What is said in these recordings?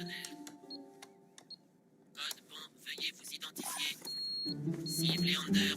personnel. Code bon, veuillez vous identifier. Cible Leander.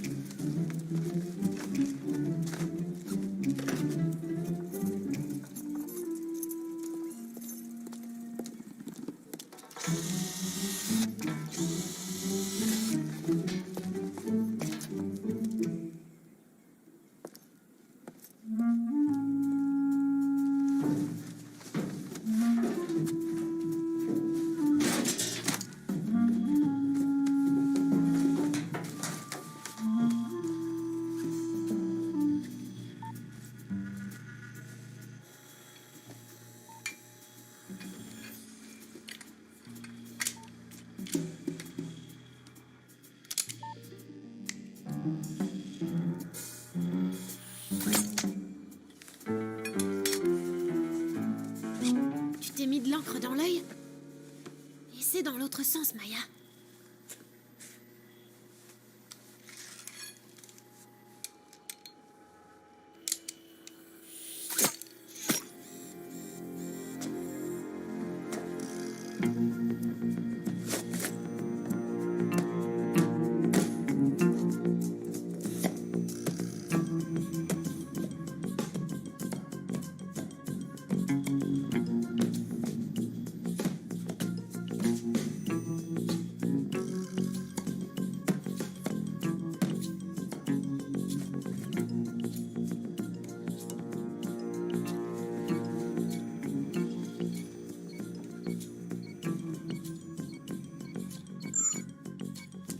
Tu t'es mis de l'encre dans l'œil? Et c'est dans l'autre sens, Maya.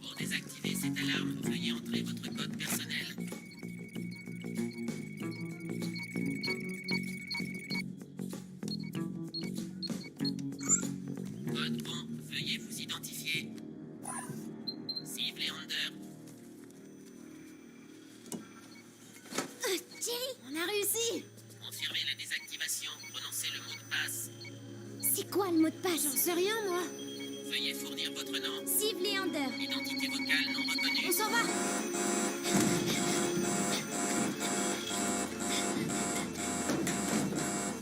Pour désactiver cette alarme, veuillez entrer votre code personnel. Code bon, veuillez vous identifier. Cible Leander. Jerry, on a réussi! Confirmez la désactivation. Prononcez le mot de passe. C'est quoi le mot de passe? J'en sais rien, moi. Veuillez fournir votre nom. Cible Leander. Identité vocale non reconnue. On s'en va!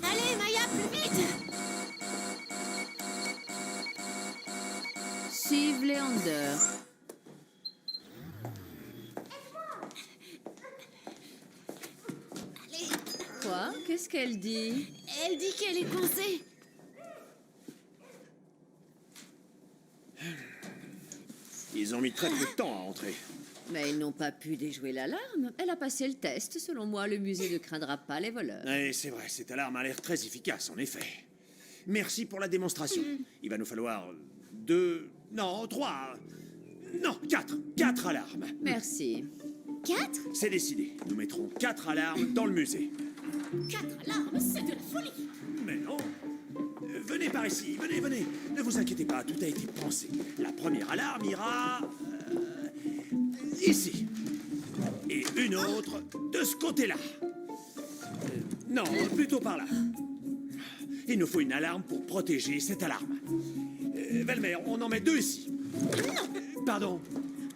Allez, Maya, plus vite! Steve Leander. Allez, Quoi? Qu'est-ce qu'elle dit? elle dit qu'elle est coincée. Ils ont mis très peu de temps à entrer. Mais ils n'ont pas pu déjouer l'alarme. Elle a passé le test. Selon moi, le musée ne craindra pas les voleurs. Oui, c'est vrai, cette alarme a l'air très efficace, en effet. Merci pour la démonstration. Il va nous falloir 2... Non, 3... Non, 4. 4 alarmes. Merci. 4? C'est décidé. Nous mettrons 4 alarmes dans le musée. 4 alarmes, c'est de la folie! Mais non. Venez par ici, venez, venez. Ne vous inquiétez pas, tout a été pensé. La première alarme ira... ici. Et une autre de ce côté-là. Non, plutôt par là. Il nous faut une alarme pour protéger cette alarme. Velmer, on en met 2 ici. Pardon.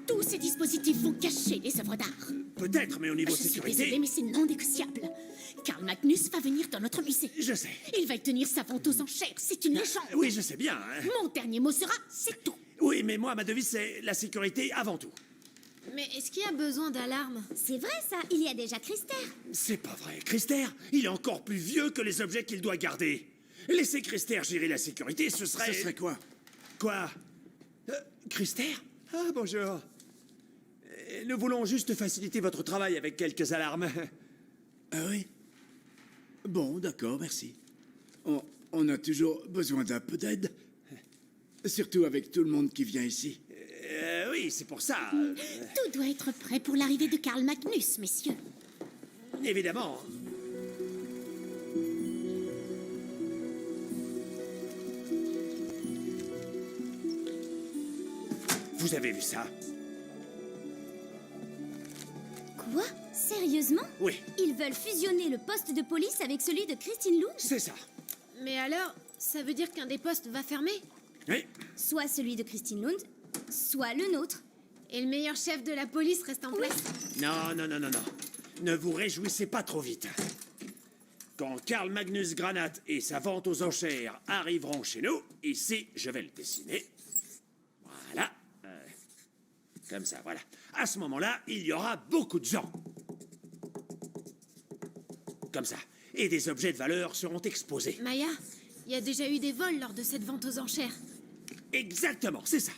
Tous ces dispositifs vont cacher les œuvres d'art. Peut-être, mais au niveau Je suis sécurité... désolée, mais c'est non négociable. Karl Magnus va venir dans notre musée. Je sais. Il va y tenir sa vente aux enchères. C'est une légende. Oui, je sais bien. Hein. Mon dernier mot sera, c'est tout. Oui, mais moi, ma devise, c'est la sécurité avant tout. Mais est-ce qu'il y a besoin d'alarme? C'est vrai ça, il y a déjà Christer. C'est pas vrai. Christer, il est encore plus vieux que les objets qu'il doit garder. Laisser Christer gérer la sécurité, ce serait... Ce serait quoi? Quoi? Christer? Ah, bonjour. Nous voulons juste faciliter votre travail avec quelques alarmes. Ah oui? Bon, d'accord, merci. On a toujours besoin d'un peu d'aide. Surtout avec tout le monde qui vient ici. Oui, c'est pour ça. Tout doit être prêt pour l'arrivée de Karl Magnus, messieurs. Évidemment. Vous avez vu ça? Quoi? Sérieusement? Oui, Ils veulent fusionner le poste de police avec celui de Christine Lund? c'est ça. Mais alors, ça veut dire qu'un des postes va fermer? Oui, Soit celui de Christine Lund, soit le nôtre. Et le meilleur chef de la police reste en place? non, non, non, non, non. Ne vous réjouissez pas trop vite. Quand Karl Magnus Granat et sa vente aux enchères arriveront chez nous, ici, je vais le dessiner. Voilà. Comme ça, voilà. À ce moment-là, il y aura beaucoup de gens. Comme ça. Et des objets de valeur seront exposés. Maya, il y a déjà eu des vols lors de cette vente aux enchères. Exactement, c'est ça.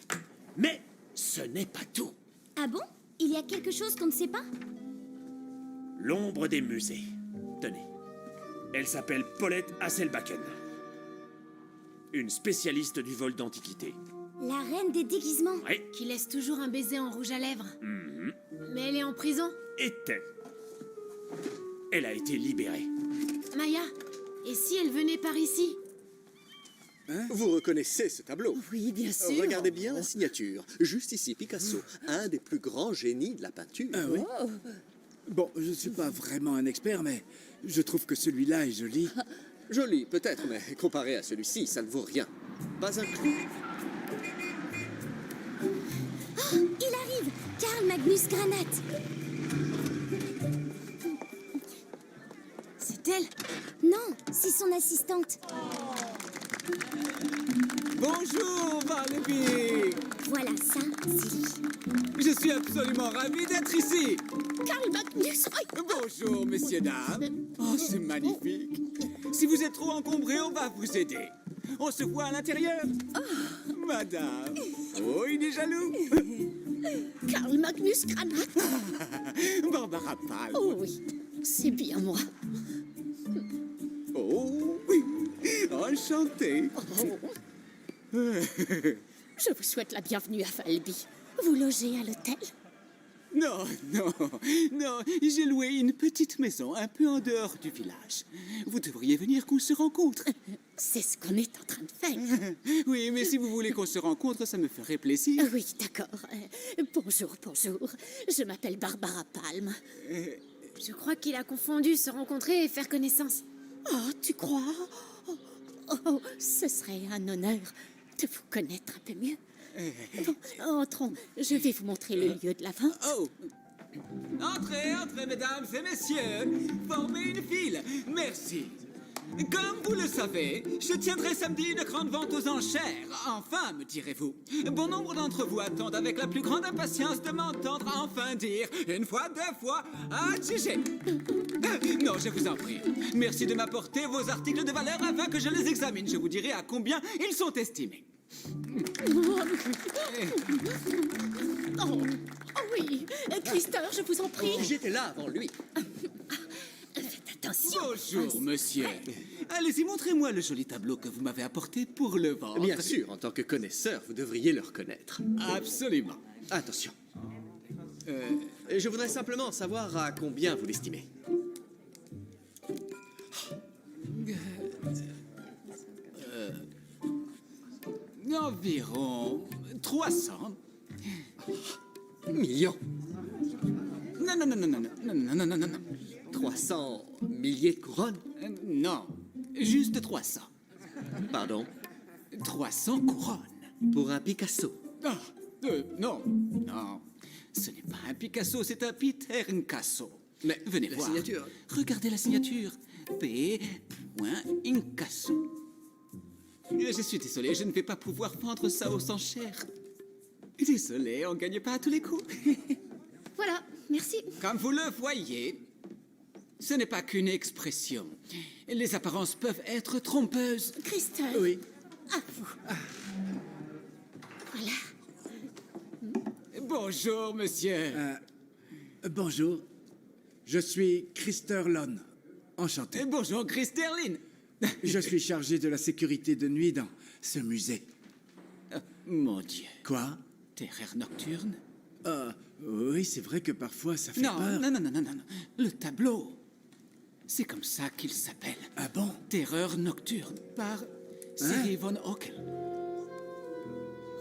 Mais ce n'est pas tout. Ah bon? Il y a quelque chose qu'on ne sait pas? L'ombre des musées. Tenez. Elle s'appelle Paulette Hasselbacken. Une spécialiste du vol d'antiquités. La reine des déguisements. Oui, Qui laisse toujours un baiser en rouge à lèvres. Mais elle est en prison. était. Elle a été libérée. Maya, et si elle venait par ici? Vous reconnaissez ce tableau? Oui, bien sûr. Regardez bien la signature. Juste ici, Picasso, un des plus grands génies de la peinture. Ah oui. Bon, je ne suis pas vraiment un expert, mais je trouve que celui-là est joli. Joli, peut-être, mais comparé à celui-ci, ça ne vaut rien. Pas un clou. Il arrive! Karl Magnus Granat. C'est elle? Non, c'est son assistante. Bonjour, Barnaby. Voilà ça, c'est lui. Je suis absolument ravi d'être ici. Karl Magnus! Bonjour, messieurs, dames. Oh, c'est magnifique. Si vous êtes trop encombré, on va vous aider. On se voit à l'intérieur. Madame. Oh, il est jaloux. Karl Magnus Granat! Barbara Palm. Oh oui, c'est bien moi. Oh, oui. Enchanté. Je vous souhaite la bienvenue à Falby. Vous logez à l'hôtel? Non, non, non. J'ai loué une petite maison un peu en dehors du village. Vous devriez venir qu'on se rencontre. C'est ce qu'on est en train de faire. Oui, mais si vous voulez qu'on se rencontre, ça me ferait plaisir. Oui, d'accord. Bonjour, bonjour. Je m'appelle Barbara Palm. Je crois qu'il a confondu se rencontrer et faire connaissance. Oh, tu crois? Oh, ce serait un honneur de vous connaître un peu mieux. Bon, entrons. Je vais vous montrer le lieu de la vente. Oh! Entrez, entrez, mesdames et messieurs. Formez une file. Merci. Comme vous le savez, je tiendrai samedi une grande vente aux enchères. Enfin, me direz-vous. Bon nombre d'entre vous attendent avec la plus grande impatience de m'entendre enfin dire, une fois, deux fois, adjugé. Non, je vous en prie. Merci de m'apporter vos articles de valeur afin que je les examine. Je vous dirai à combien ils sont estimés. Oh oui. Christophe, je vous en prie. J'étais là avant lui. Faites attention. Bonjour, monsieur. Allez-y, montrez-moi le joli tableau que vous m'avez apporté pour le vendre. Bien sûr, en tant que connaisseur, vous devriez le reconnaître. Absolument. Attention. Je voudrais simplement savoir à combien vous l'estimez. Environ 300. Millions. Non, non, non, non, non, non, non, non, non, non, non. 300 milliers de couronnes. Non, juste 300. Pardon. 300 couronnes. Pour un Picasso. Ah, non, non. Ce n'est pas un Picasso, c'est un Peter Incasso. Mais venez la voir. signature. Regardez la signature. P. Incasso. Je suis désolé, je ne vais pas pouvoir vendre ça aux enchères. Désolé, on ne gagne pas à tous les coups. Voilà, merci. Comme vous le voyez, ce n'est pas qu'une expression. Les apparences peuvent être trompeuses. Christophe. Oui. À vous. Voilà. Bonjour, monsieur. Bonjour. Je suis Christer Lon. Enchanté. Et bonjour, Christerline. Je suis chargé de la sécurité de nuit dans ce musée. Mon Dieu. Quoi? Terreur nocturne? Oui, c'est vrai que parfois ça fait Non, peur. non, non, non, non, non. Le tableau. C'est comme ça qu'il s'appelle. Ah bon? Terreur nocturne, par Siri von Ockel.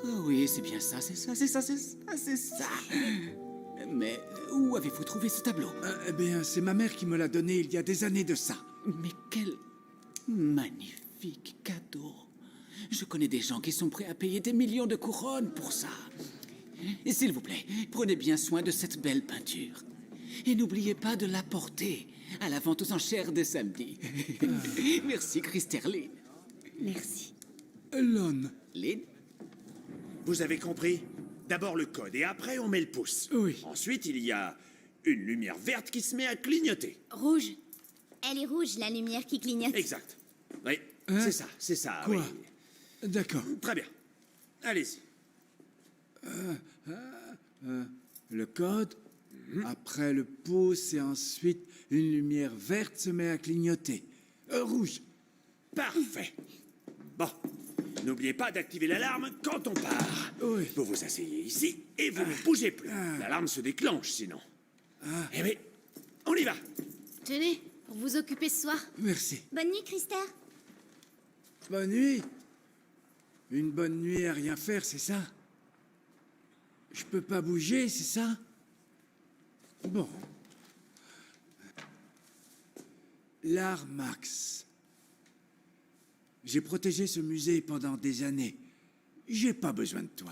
Oh oui, c'est bien ça, c'est ça, c'est ça, c'est ça, c'est ça. Mais où avez-vous trouvé ce tableau? Eh bien, c'est ma mère qui me l'a donné il y a des années de ça. Mais quel magnifique cadeau. Je connais des gens qui sont prêts à payer des millions de couronnes pour ça. Et s'il vous plaît, prenez bien soin de cette belle peinture. Et n'oubliez pas de l'apporter à la vente aux enchères de samedi. Merci, Christerline. Merci. Lon. Lynn? Vous avez compris? D'abord le code et après on met le pouce. Oui. Ensuite, il y a une lumière verte qui se met à clignoter. Rouge. Elle est rouge, la lumière qui clignote. Exact. Oui, Hein? c'est ça, Quoi? oui. D'accord. Très bien. Allez-y. Le code, après le pouce et ensuite une lumière verte se met à clignoter. Rouge. Parfait. Bon, n'oubliez pas d'activer l'alarme quand on part. Oui. Vous vous asseyez ici et vous ne bougez plus. L'alarme se déclenche sinon. Eh oui, on y va. Tenez, pour vous occuper ce soir. Merci. Bonne nuit, Christer. Bonne nuit. Une bonne nuit à rien faire, c'est ça? Je peux pas bouger, c'est ça? Bon. L'Armax. J'ai protégé ce musée pendant des années. J'ai pas besoin de toi.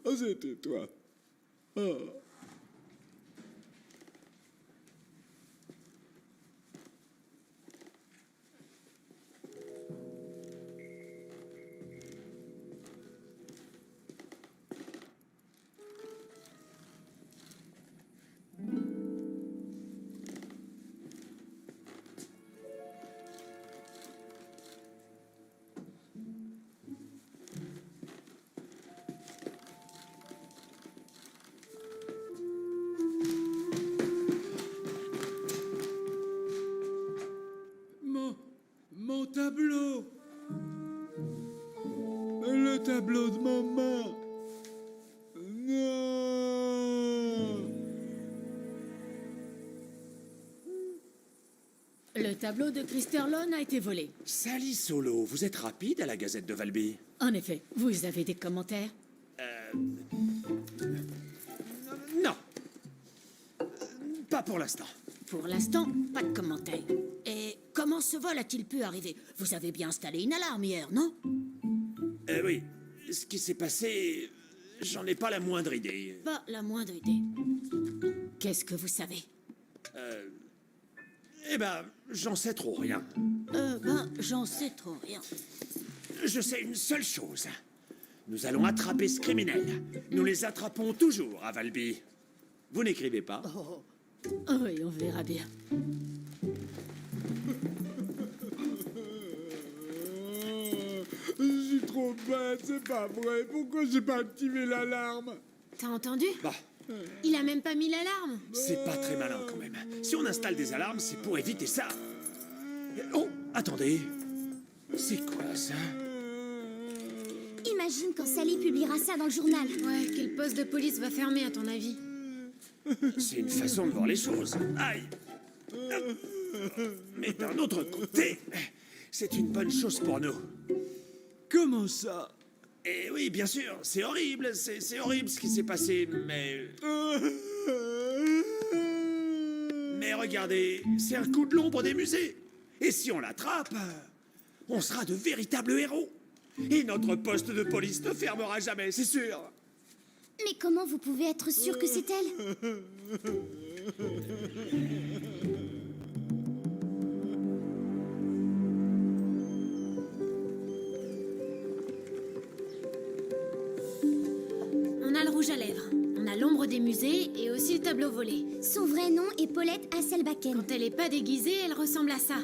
Oh, c'était toi. Oh. Mon tableau. Le tableau de maman. Non. Le tableau de Christerlone a été volé. Sally Solo, vous êtes rapide à la Gazette de Valby. En effet, vous avez des commentaires? Non. Pas pour l'instant. Pour l'instant, pas de commentaires. Et comment ce vol a-t-il pu arriver? Vous avez bien installé une alarme hier, non? Oui, ce qui s'est passé, j'en ai pas la moindre idée. Pas la moindre idée. Qu'est-ce que vous savez? Eh ben, j'en sais trop rien. J'en sais trop rien. Je sais une seule chose. Nous allons attraper ce criminel. Nous les attrapons toujours à Valby. Vous n'écrivez pas? Oh oui, on verra bien. Je suis trop bête, c'est pas vrai. Pourquoi j'ai pas activé l'alarme? T'as entendu? Bah, Il a même pas mis l'alarme. c'est pas très malin quand même. Si on installe des alarmes, c'est pour éviter ça. Oh, attendez. C'est quoi ça? Imagine quand Sally publiera ça dans le journal. Ouais, quel poste de police va fermer à ton avis? C'est une façon de voir les choses. Aïe. Mais d'un autre côté, c'est une bonne chose pour nous. Comment ça? Et oui, bien sûr, c'est horrible, c'est horrible ce qui s'est passé, mais... Mais regardez, c'est un coup de l'ombre des musées. Et si on l'attrape, on sera de véritables héros. Et notre poste de police ne fermera jamais, c'est sûr. Mais comment vous pouvez être sûr que c'est elle? des musées et aussi le tableau volé. Son vrai nom est Paulette Hasselbacken. Quand elle est pas déguisée, elle ressemble à ça.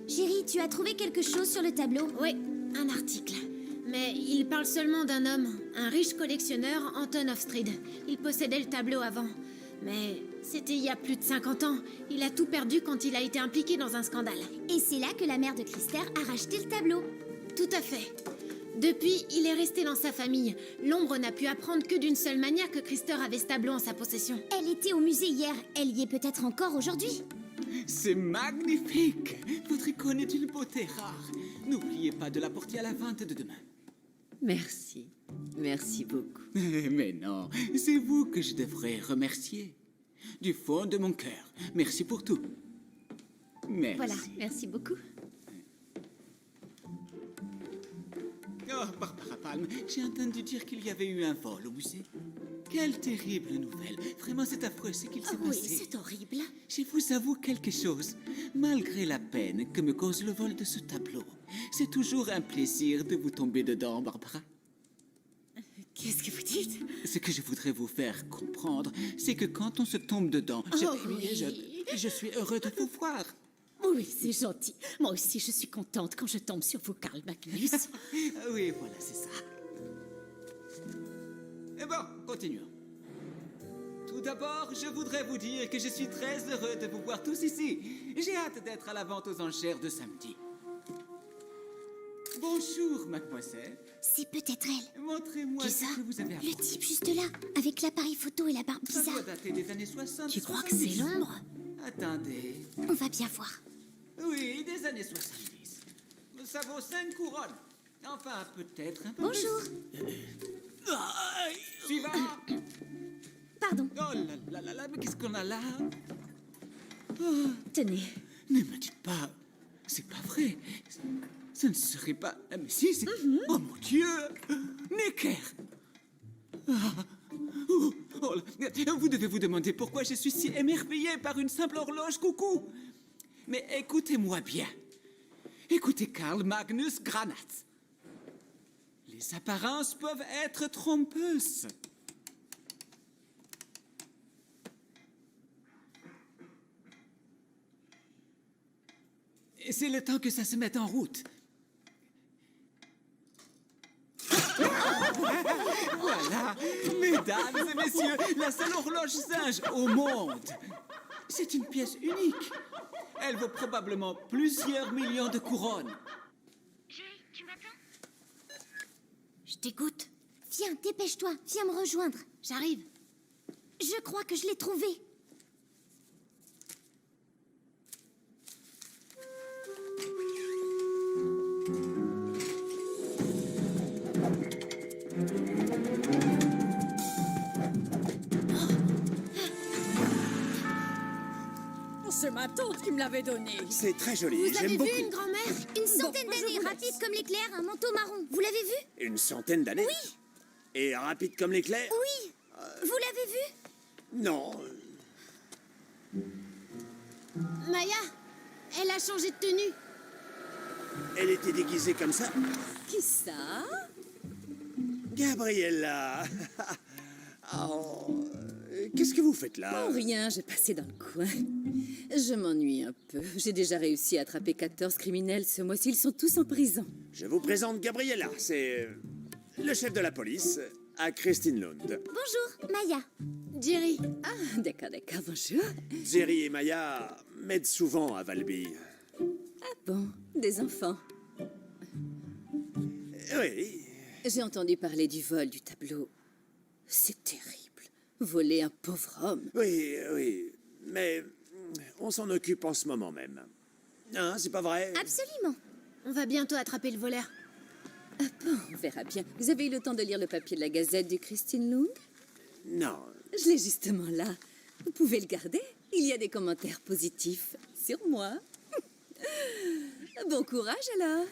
Chérie, tu as trouvé quelque chose sur le tableau? Oui, un article. Mais il parle seulement d'un homme, un riche collectionneur, Anton Hofstede. Il possédait le tableau avant. Mais c'était il y a plus de 50 ans. Il a tout perdu quand il a été impliqué dans un scandale. Et c'est là que la mère de Christer a racheté le tableau. Tout à fait. Depuis, il est resté dans sa famille. L'ombre n'a pu apprendre que d'une seule manière que Christer avait ce tableau en sa possession. Elle était au musée hier. Elle y est peut-être encore aujourd'hui. C'est magnifique. Votre icône est une beauté rare. N'oubliez pas de la porter à la vente de demain. Merci. Merci beaucoup. Mais non, c'est vous que je devrais remercier. Du fond de mon cœur. Merci pour tout. Merci. Voilà, merci beaucoup. Oh, Barbara Palm, j'ai entendu dire qu'il y avait eu un vol au musée. Quelle terrible nouvelle. Vraiment, c'est affreux ce qu'il s'est Oui, passé. c'est horrible. Je vous avoue quelque chose. Malgré la peine que me cause le vol de ce tableau, c'est toujours un plaisir de vous tomber dedans, Barbara. Qu'est-ce que vous dites? Ce que je voudrais vous faire comprendre, c'est que quand on se tombe dedans, je suis heureux de vous voir. Oui, c'est gentil. Moi aussi, je suis contente quand je tombe sur vous, Karl Magnus. Oui, voilà, c'est ça. Et bon, continuons. Tout d'abord, je voudrais vous dire que je suis très heureux de vous voir tous ici. J'ai hâte d'être à la vente aux enchères de samedi. Bonjour, mademoiselle. C'est peut-être elle. Montrez-moi Qui ça? ce que vous avez à Le vendre. type juste là, avec l'appareil photo et la barbe Ça doit bizarre. dater des années 60. Tu crois que c'est 70. l'ombre? Attendez. On va bien voir. Oui, des années 70. Ça vaut 5 couronnes. Enfin, peut-être un peu Bonjour. plus. Suivant. Pardon. Oh là là là, mais qu'est-ce qu'on a là? Tenez. Ne me dites pas. C'est pas vrai. Ce ne serait pas. Ah, mais si, c'est. Oh mon Dieu! Necker! Ah. Oh là. Vous devez vous demander pourquoi je suis si émerveillé par une simple horloge coucou. Mais écoutez-moi bien. Écoutez Karl Magnus Granat. Les apparences peuvent être trompeuses. Et c'est le temps que ça se mette en route. Voilà, mesdames et messieurs, la seule horloge singe au monde. C'est une pièce unique. Elle vaut probablement plusieurs millions de couronnes. Chérie, tu m'attends? Je t'écoute. Viens, dépêche-toi. Viens me rejoindre. J'arrive. Je crois que je l'ai trouvé. C'est ma tante qui me l'avait donné. C'est très joli, Vous avez j'aime vu beaucoup. une grand-mère? Une centaine moi, je d'années, vous rapide laisse. comme l'éclair, un manteau marron. Vous l'avez vu? Une centaine d'années? Oui. Et rapide comme l'éclair? Oui. Vous l'avez vu? Non. Maya, elle a changé de tenue. Elle était déguisée comme ça? Qui ça? Gabriella. Oh, qu'est-ce que vous faites là? Oh, rien, j'ai passé dans le coin. Je m'ennuie un peu. J'ai déjà réussi à attraper 14 criminels ce mois-ci. Ils sont tous en prison. Je vous présente Gabriella. C'est le chef de la police à Christine Lund. Bonjour, Maya. Jerry, Ah, d'accord, bonjour. Jerry et Maya m'aident souvent à Valby. Ah bon, des enfants. Oui. J'ai entendu parler du vol du tableau. C'est terrible. Voler un pauvre homme. Oui, oui. Mais on s'en occupe en ce moment même. Hein, c'est pas vrai? Absolument. on va bientôt attraper le voleur. Ah bon, on verra bien. Vous avez eu le temps de lire le papier de la Gazette du Christine Lung? Non. Je l'ai justement là. Vous pouvez le garder. Il y a des commentaires positifs sur moi. Bon courage alors.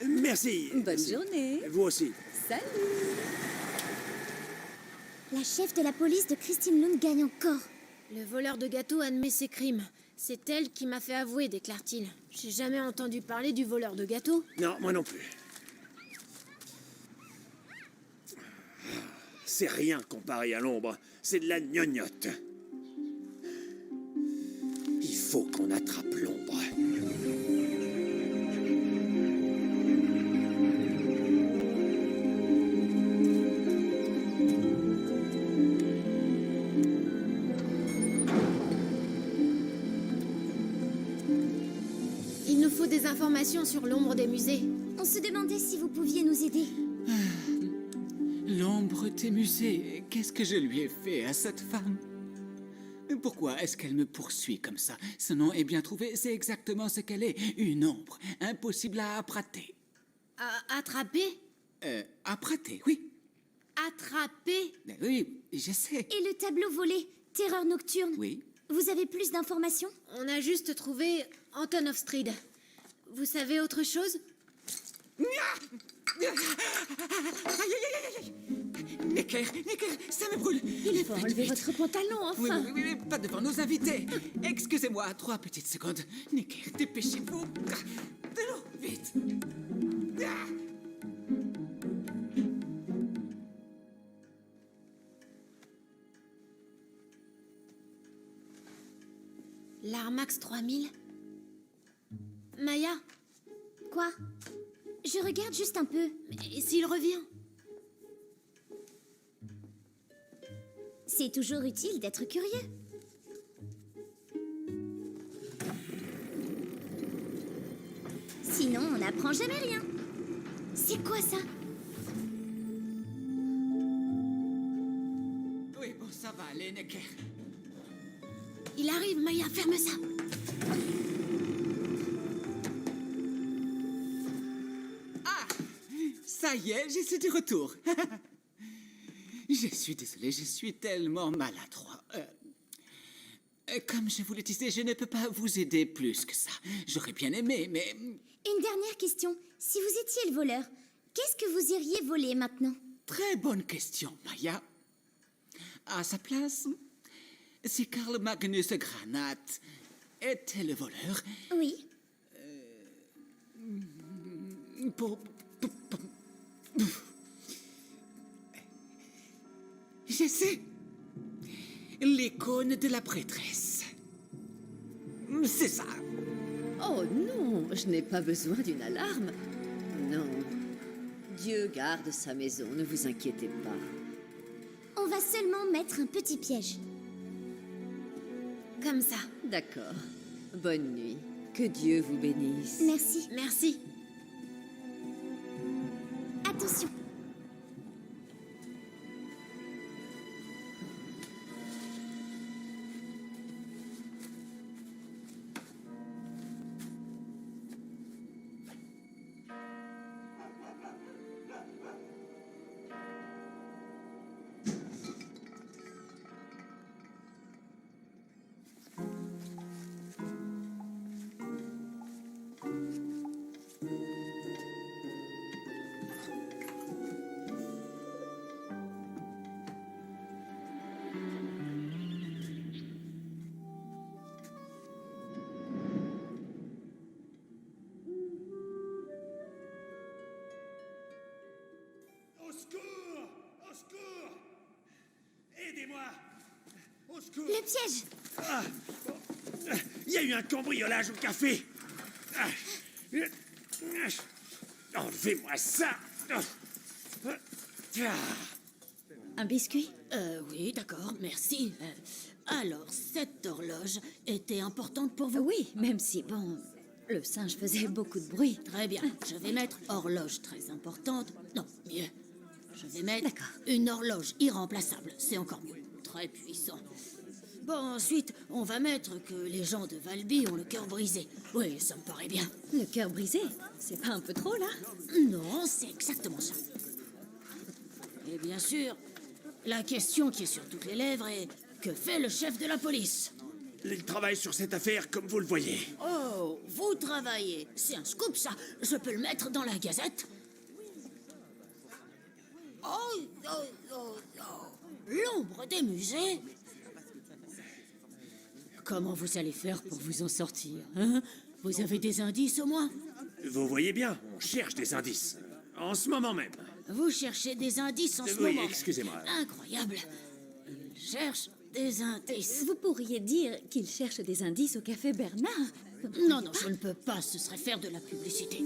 Merci. Bonne Merci. journée. Vous aussi. Salut. La chef de la police de Christine Lund gagne encore. Le voleur de gâteaux admet ses crimes. C'est elle qui m'a fait avouer, déclare-t-il. J'ai jamais entendu parler du voleur de gâteaux. Non, moi non plus. c'est rien comparé à l'ombre. C'est de la gnognotte. Il faut qu'on attrape l'ombre. Il nous faut des informations sur l'ombre des musées. On se demandait si vous pouviez nous aider. L'ombre des musées, qu'est-ce que je lui ai fait à cette femme? Pourquoi est-ce qu'elle me poursuit comme ça? Ce nom est bien trouvé, c'est exactement ce qu'elle est. Une ombre, impossible à apprêter. Attraper? Apprêter, oui. Attraper? Oui, je sais. Et le tableau volé, Terreur nocturne. Oui. Vous avez plus d'informations? On a juste trouvé Antonovstride. Vous savez autre chose? Necker, ça me brûle. Il faut enlever votre pantalon, Oui, enfin. oui, pas devant nos invités. Excusez-moi, 3 petites secondes. Necker, dépêchez-vous. De l'eau, vite. L'Armax 3000? Maya? Quoi? Je regarde juste un peu. Mais s'il revient? C'est toujours utile d'être curieux. Sinon, on n'apprend jamais rien. C'est quoi ça? Oui, bon, ça va aller, Necker. Il arrive, Maya, ferme ça. Ça y est, je suis de retour. Je suis désolé, je suis tellement maladroit. Comme je vous le disais, je ne peux pas vous aider plus que ça. J'aurais bien aimé, mais... Une dernière question. Si vous étiez le voleur, qu'est-ce que vous iriez voler maintenant? Très bonne question, Maya. À sa place, si Karl Magnus Granat était le voleur, Oui. Je sais. L'icône de la prêtresse. C'est ça. Oh non, je n'ai pas besoin d'une alarme. Non. Dieu garde sa maison, ne vous inquiétez pas. On va seulement mettre un petit piège. Comme ça. D'accord. Bonne nuit. Que Dieu vous bénisse. Merci. Merci. Attention. Au secours! Au secours! Aidez-moi! Au secours! Le piège. Ah. Il y a eu un cambriolage au café! Ah. Enlevez-moi ça! Ah. Un biscuit? Oui, d'accord, merci. Alors, cette horloge était importante pour vous? Oui, même si, bon, le singe faisait beaucoup de bruit. Très bien, je vais mettre horloge très importante. Non, mieux. Je vais mettre D'accord. une horloge irremplaçable. C'est encore mieux. Très puissant. Bon, ensuite, on va mettre que les gens de Valby ont le cœur brisé. Oui, ça me paraît bien. Le cœur brisé? C'est pas un peu trop, là? Non, c'est exactement ça. Et bien sûr, la question qui est sur toutes les lèvres est... Que fait le chef de la police? Il travaille sur cette affaire comme vous le voyez. Oh, vous travaillez. C'est un scoop, ça. Je peux le mettre dans la gazette? Oh, oh, oh, oh. L'ombre des musées? Comment vous allez faire pour vous en sortir, hein? Vous avez des indices, au moins? Vous voyez bien, on cherche des indices. En ce moment même. Vous cherchez des indices en ce Oui, moment. excusez-moi. Incroyable. Il cherche des indices. Vous pourriez dire qu'il cherche des indices au café Bernard. Non, non, je ne peux pas. Ce serait faire de la publicité.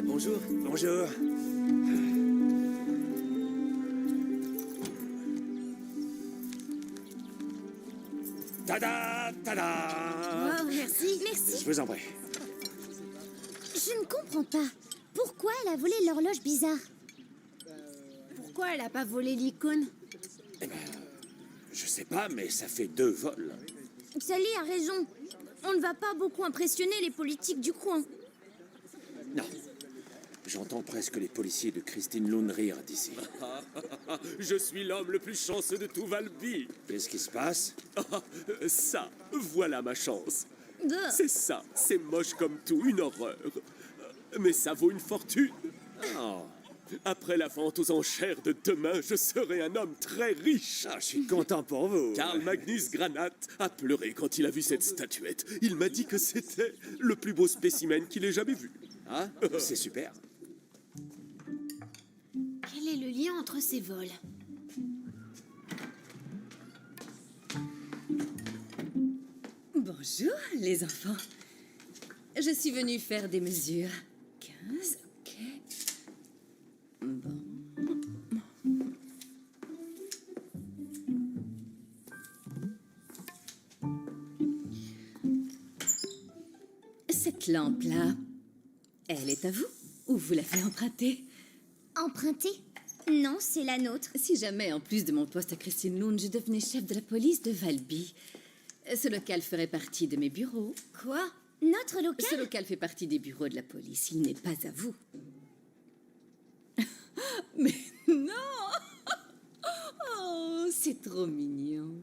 Bonjour. Bonjour. Tada, tada. Oh, merci. Merci. Je vous en prie. Je ne comprends pas. Pourquoi elle a volé l'horloge bizarre? Pourquoi elle a pas volé l'icône? Je sais pas, mais ça fait 2 vols. Sally a raison. On ne va pas beaucoup impressionner les politiques du coin. Non. J'entends presque les policiers de Christine Lund rire d'ici. Je suis l'homme le plus chanceux de tout Valby. Qu'est-ce qui se passe? Ça, voilà ma chance. Duh. C'est ça, c'est moche comme tout, une horreur. Mais ça vaut une fortune. Oh. Après la vente aux enchères de demain, je serai un homme très riche. Ah, je suis content pour vous. Karl Magnus Granat a pleuré quand il a vu cette statuette. Il m'a dit que c'était le plus beau spécimen qu'il ait jamais vu. Ah, c'est super. Quel est le lien entre ces vols? Bonjour, les enfants. Je suis venue faire des mesures. 15, ok. Bon. Cette lampe-là, elle est à vous ou vous l'avez empruntée? Emprunté? Non, c'est la nôtre. Si jamais, en plus de mon poste à Christine Lund, je devenais chef de la police de Valby, ce local ferait partie de mes bureaux. Quoi? Notre local? Ce local fait partie des bureaux de la police. Il n'est pas à vous. Mais non! Oh, c'est trop mignon.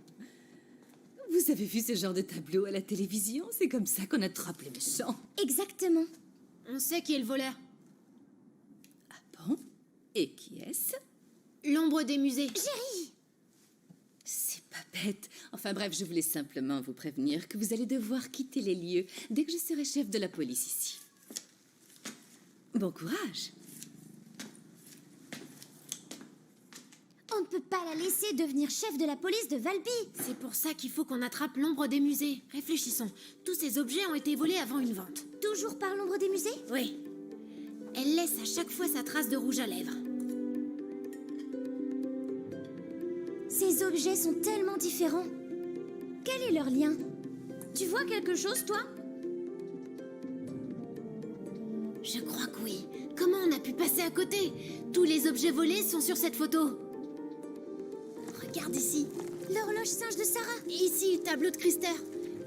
Vous avez vu ce genre de tableau à la télévision? C'est comme ça qu'on attrape les méchants. Exactement. On sait qui est le voleur. Ah bon? Et qui est-ce? L'ombre des musées. Jerry! C'est pas bête. Enfin bref, je voulais simplement vous prévenir que vous allez devoir quitter les lieux dès que je serai chef de la police ici. Bon courage. On ne peut pas la laisser devenir chef de la police de Valby. C'est pour ça qu'il faut qu'on attrape l'ombre des musées. Réfléchissons. Tous ces objets ont été volés avant une vente. Toujours par l'ombre des musées? Oui. Elle laisse à chaque fois sa trace de rouge à lèvres. Ces objets sont tellement différents. Quel est leur lien? Tu vois quelque chose, toi? Je crois que oui. Comment on a pu passer à côté? Tous les objets volés sont sur cette photo. Regarde ici. L'horloge singe de Sarah. Et ici, le tableau de Christer.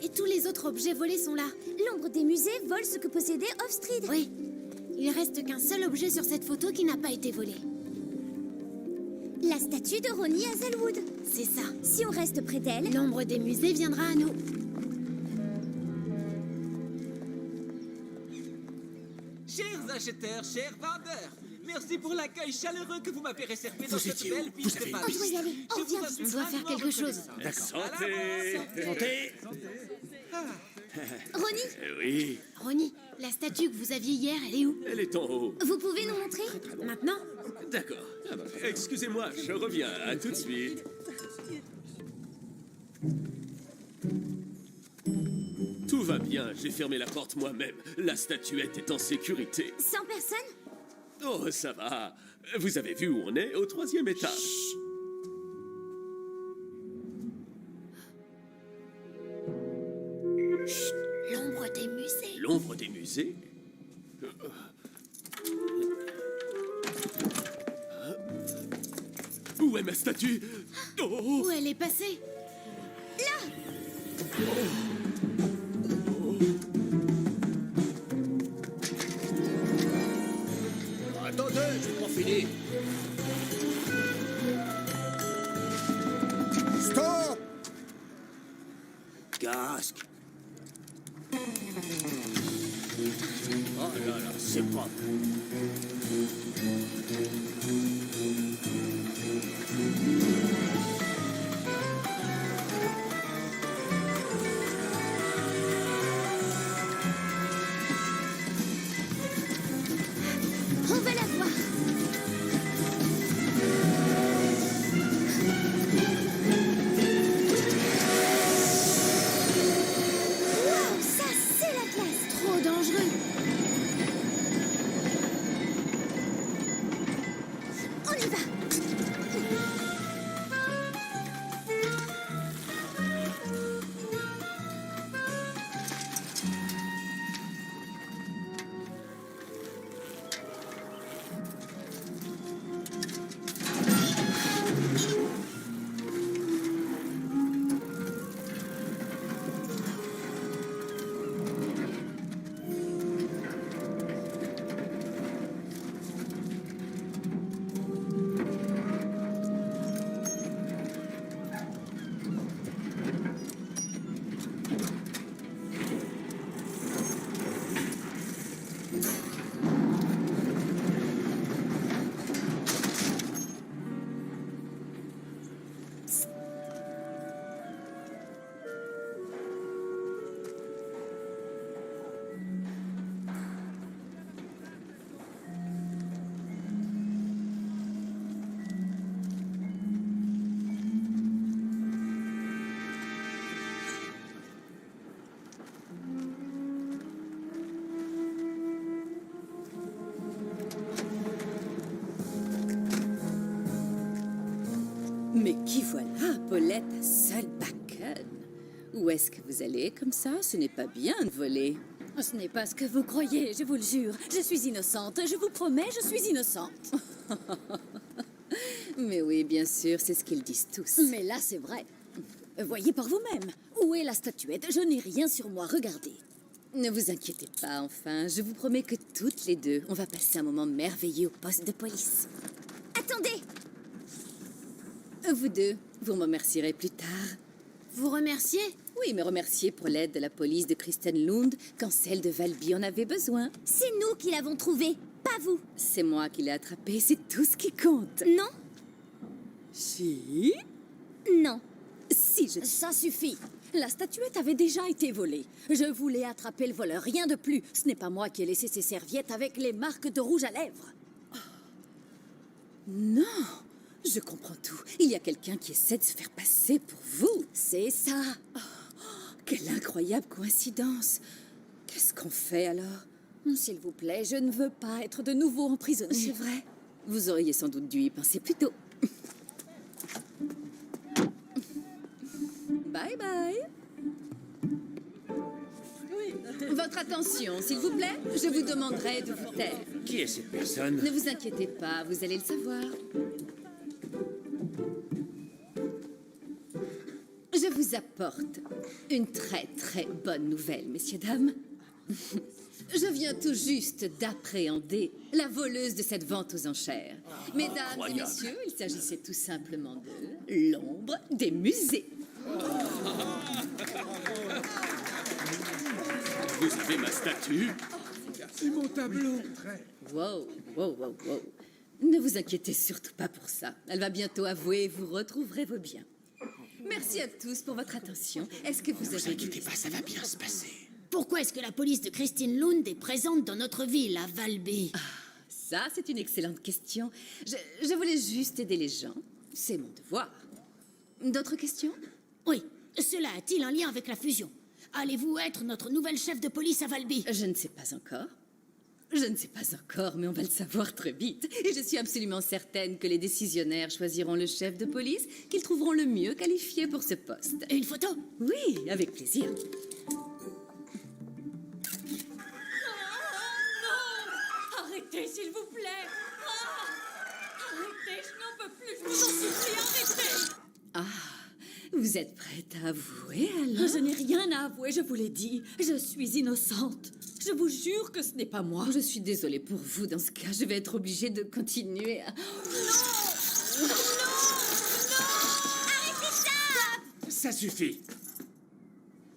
Et tous les autres objets volés sont là. L'ombre des musées vole ce que possédait Offstreet. Oui. Il reste qu'un seul objet sur cette photo qui n'a pas été volé. La statue de Ronnie Hazelwood. C'est ça. Si on reste près d'elle... L'ombre des musées viendra à nous. Chers acheteurs, chers vendeurs, merci pour l'accueil chaleureux que vous m'avez réservé dans Vous cette étiez belle où? piste Vous de avez- Paris. On doit y aller. Je Oh, vous viens. en suis On doit faire grandement quelque chose. reconnaissant. Santé. Santé. Ronnie, Oui, Ronnie, la statue que vous aviez hier, elle est où? elle est en haut. vous pouvez nous montrer? Maintenant? D'accord. Excusez-moi, je reviens. À tout de suite. Tout va bien, j'ai fermé la porte moi-même. La statuette est en sécurité. 100 personnes? Oh, ça va. Vous avez vu où on est? Au 3e étage. L'ombre des musées. L'ombre des musées? Où est ma statue? Oh! Où elle est passée? Attendez, j'ai pas fini. Stop! Casque. Oh là là, c'est propre. On va la voir. Mais qui voilà, Paulette, seule Bacon? Où est-ce que vous allez comme ça? Ce n'est pas bien de voler. Ce n'est pas ce que vous croyez, je vous le jure. Je suis innocente, je vous promets, je suis innocente. Mais oui, bien sûr, c'est ce qu'ils disent tous. Mais là, c'est vrai. Voyez par vous-même. Où est la statuette? Je n'ai rien sur moi, regardez. Ne vous inquiétez pas, enfin. Je vous promets que toutes les deux, on va passer un moment merveilleux au poste de police. Attendez! Vous deux, vous me remercierez plus tard. Vous remerciez? Oui, me remercier pour l'aide de la police de Christenlund quand celle de Valby en avait besoin. C'est nous qui l'avons trouvé, pas vous. C'est moi qui l'ai attrapé, c'est tout ce qui compte. Non? Si? Non. Si, je... Ça suffit. La statuette avait déjà été volée. Je voulais attraper le voleur, rien de plus. Ce n'est pas moi qui ai laissé ces serviettes avec les marques de rouge à lèvres. Non, je comprends tout. Il y a quelqu'un qui essaie de se faire passer pour vous. C'est ça. Oh, quelle incroyable coïncidence. Qu'est-ce qu'on fait alors? S'il vous plaît, je ne veux pas être de nouveau emprisonnée. C'est vrai. Vous auriez sans doute dû y penser plus tôt. Bye bye. Oui. Votre attention, s'il vous plaît. Je vous demanderai de vous taire. Qui est cette personne? Ne vous inquiétez pas, vous allez le savoir. Je vous apporte une très très bonne nouvelle, messieurs, dames. Je viens tout juste d'appréhender la voleuse de cette vente aux enchères. Mesdames et messieurs, il s'agissait tout simplement de l'ombre des musées. Vous avez ma statue? C'est mon tableau. Wow, wow, wow, wow. Ne vous inquiétez surtout pas pour ça. Elle va bientôt avouer et vous retrouverez vos biens. Merci à tous pour votre attention. Est-ce que vous Ne vous avez... inquiétez pas, ça va bien se passer. Pourquoi est-ce que la police de Christenlund est présente dans notre ville, à Valby? Ça, c'est une excellente question. Je voulais juste aider les gens. C'est mon devoir. D'autres questions? Oui, cela a-t-il un lien avec la fusion? Allez-vous être notre nouvelle chef de police à Valby? Je ne sais pas encore. Je ne sais pas encore, mais on va le savoir très vite. Et je suis absolument certaine que les décisionnaires choisiront le chef de police qu'ils trouveront le mieux qualifié pour ce poste. Une photo? Oui, avec plaisir. Arrêtez, s'il vous plaît! Arrêtez, je n'en peux plus, je vous en supplie, arrêtez! Ah, vous êtes prête à avouer alors? Je n'ai rien à avouer, je vous l'ai dit. Je suis innocente. Je vous jure que ce n'est pas moi. Je suis désolée pour vous. Dans ce cas, je vais être obligée de continuer à... Ça suffit.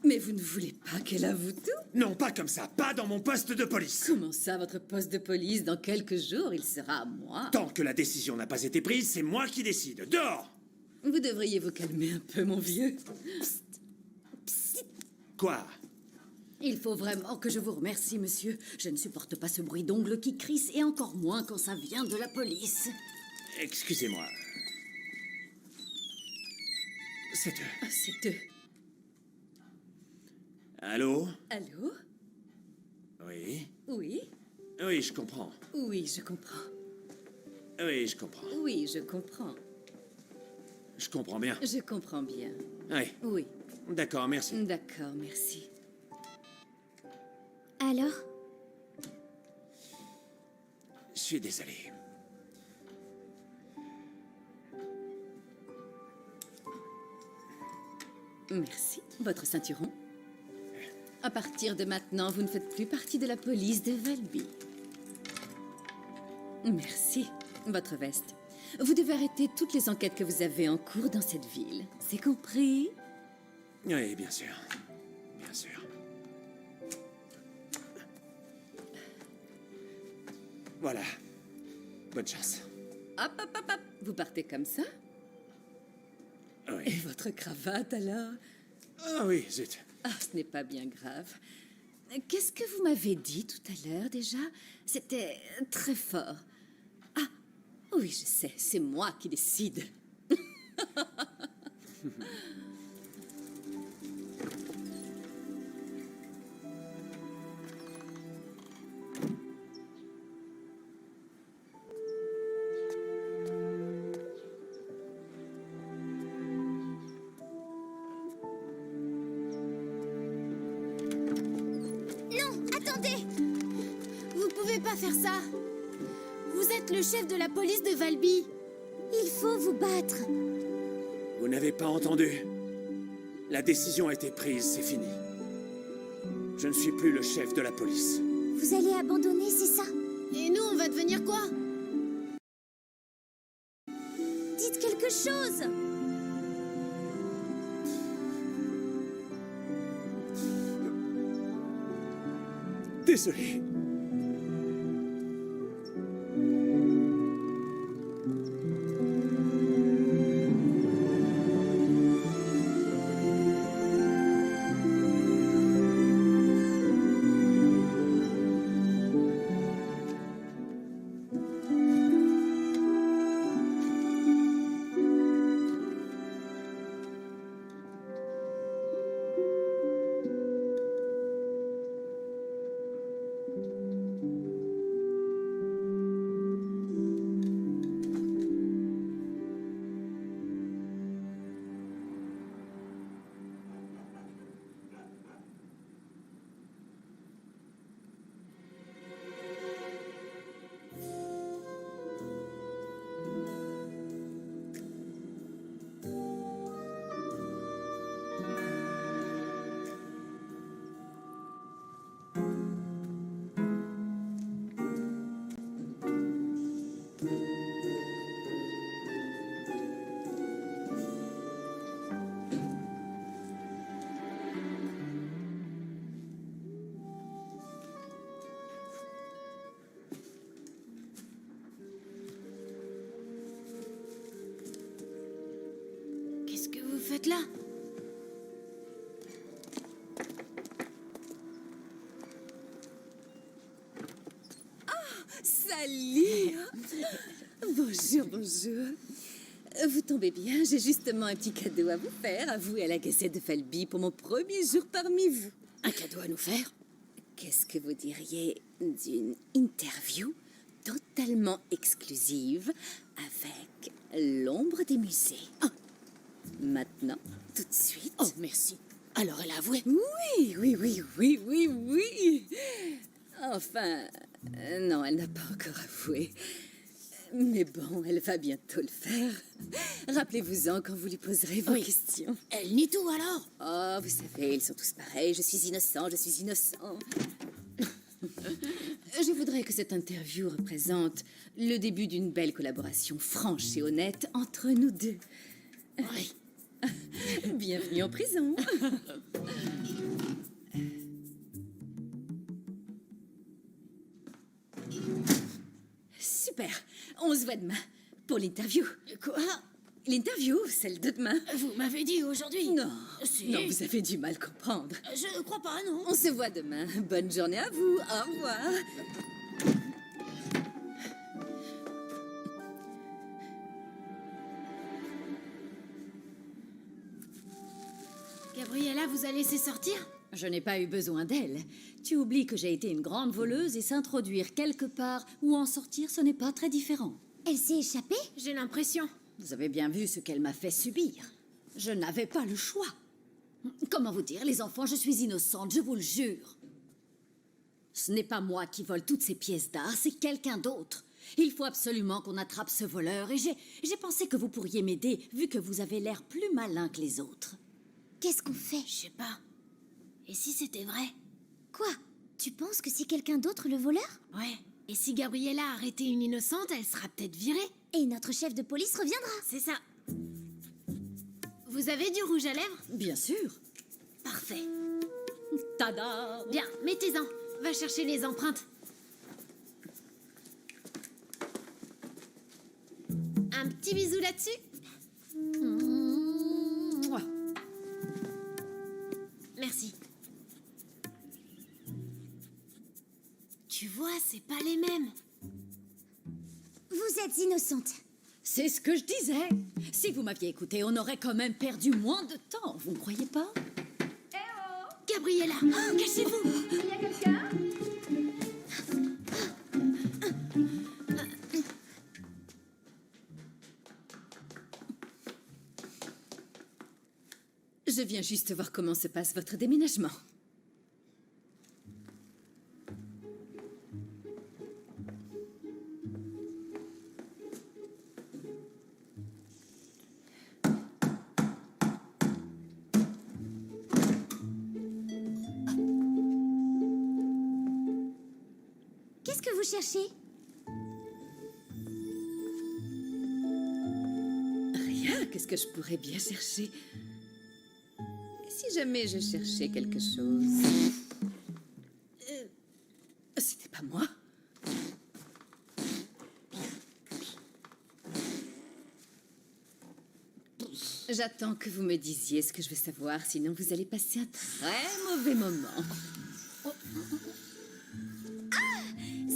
Mais vous ne voulez pas qu'elle avoue tout? Non, pas comme ça, pas dans mon poste de police. Comment ça, votre poste de police? Dans quelques jours, il sera à moi. Tant que la décision n'a pas été prise, c'est moi qui décide. Dehors! Vous devriez vous calmer un peu, mon vieux. Quoi? Il faut vraiment que je vous remercie, monsieur. Je ne supporte pas ce bruit d'ongles qui crisse, et encore moins quand ça vient de la police. Excusez-moi. C'est eux. Ah, c'est eux. Allô? Allô? Oui? Oui? Oui, je comprends. Oui, je comprends. Oui, je comprends. Oui, je comprends. Je comprends bien. Je comprends bien. Oui. Oui. D'accord, merci. D'accord, merci. Alors? Je suis désolé. Merci. Votre ceinturon. À partir de maintenant, vous ne faites plus partie de la police de Valby. Merci. Votre veste. Vous devez arrêter toutes les enquêtes que vous avez en cours dans cette ville. C'est compris? Oui, bien sûr. Bien sûr. Voilà. Bonne chance. Hop, hop, hop, hop. Vous partez comme ça? Oui. Et votre cravate, alors? Ah oui, zut. Ah, ce n'est pas bien grave. Qu'est-ce que vous m'avez dit tout à l'heure, déjà? C'était très fort. Ah, oui, je sais, c'est moi qui décide. Non, attendez! Vous pouvez pas faire ça. Vous êtes le chef de la police de Valby. Il faut vous battre. Vous n'avez pas entendu. La décision a été prise, c'est fini. Je ne suis plus le chef de la police. Vous allez abandonner, c'est ça? Et nous, on va devenir quoi? Dites quelque chose! Désolé. Qu'est-ce que vous faites là? Salut! Bonjour, bonjour. Vous tombez bien, j'ai justement un petit cadeau à vous faire, à vous et à la Gazette de Valby pour mon premier jour parmi vous. Un cadeau à nous faire? Qu'est-ce que vous diriez d'une interview totalement exclusive avec l'ombre des musées? Maintenant, tout de suite. Oh, merci. Alors elle a avoué? Oui. Enfin, non, elle n'a pas encore avoué. Mais bon, elle va bientôt le faire. Rappelez-vous-en quand vous lui poserez vos questions. Elle nie tout alors? Oh, vous savez, ils sont tous pareils. Je suis innocent. Je voudrais que cette interview représente le début d'une belle collaboration franche et honnête entre nous deux. Oui. Bienvenue en prison. Super. On se voit demain pour l'interview. Quoi? L'interview, celle de demain. Vous m'avez dit aujourd'hui? Non. Si. Non, vous avez du mal comprendre. Je crois pas, non. On se voit demain. Bonne journée à vous. Au revoir. Gabriella vous a laissé sortir? Je n'ai pas eu besoin d'elle. Tu oublies que j'ai été une grande voleuse et s'introduire quelque part ou en sortir, ce n'est pas très différent. Elle s'est échappée? J'ai l'impression. Vous avez bien vu ce qu'elle m'a fait subir. Je n'avais pas le choix. Comment vous dire, les enfants, je suis innocente, je vous le jure. Ce n'est pas moi qui vole toutes ces pièces d'art, c'est quelqu'un d'autre. Il faut absolument qu'on attrape ce voleur et j'ai pensé que vous pourriez m'aider vu que vous avez l'air plus malin que les autres. Qu'est-ce qu'on fait? Je sais pas. Et si c'était vrai? Quoi? Tu penses que c'est quelqu'un d'autre le voleur? Ouais. Et si Gabriella a arrêté une innocente, elle sera peut-être virée. Et notre chef de police reviendra. C'est ça. Vous avez du rouge à lèvres? Bien sûr. Parfait. Tada! Bien, mettez-en. Va chercher les empreintes. Un petit bisou là-dessus. c'est pas les mêmes. Vous êtes innocente. C'est ce que je disais. Si vous m'aviez écouté, on aurait quand même perdu moins de temps, vous ne croyez pas? Gabriella, cachez-vous. Il y a quelqu'un? Je viens juste voir comment se passe votre déménagement. Qu'est-ce que vous cherchez? Rien, qu'est-ce que je pourrais bien chercher? Si jamais je cherchais quelque chose... C'était pas moi. J'attends que vous me disiez ce que je veux savoir, sinon vous allez passer un très mauvais moment.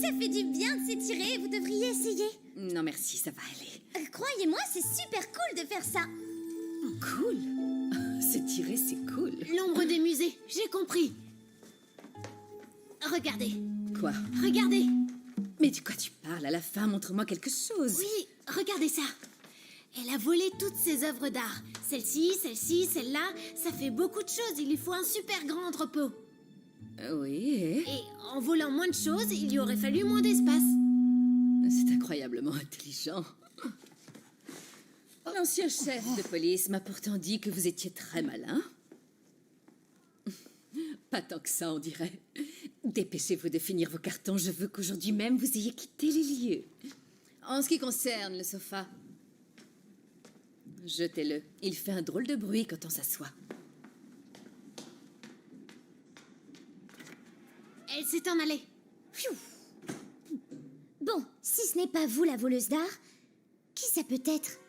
Ça fait du bien de s'étirer, vous devriez essayer. Non merci, ça va aller. Croyez-moi, c'est super cool de faire ça. Cool. S'étirer, c'est cool. L'ombre des musées, j'ai compris. Regardez, Quoi? regardez. Mais de quoi tu parles? À la fin, montre-moi quelque chose. Oui, regardez ça. Elle a volé toutes ses œuvres d'art. Celle-ci, celle-ci, celle-là. Ça fait beaucoup de choses. Il lui faut un super grand entrepôt. Oui, et... Et en volant moins de choses, il lui aurait fallu moins d'espace. C'est incroyablement intelligent. L'ancien chef de police m'a pourtant dit que vous étiez très malin. Pas tant que ça, on dirait. Dépêchez-vous de finir vos cartons. Je veux qu'aujourd'hui même vous ayez quitté les lieux. En ce qui concerne le sofa, jetez-le. Il fait un drôle de bruit quand on s'assoit. Elle s'est en allée. Pfiou. Bon, si ce n'est pas vous la voleuse d'art, qui ça peut être?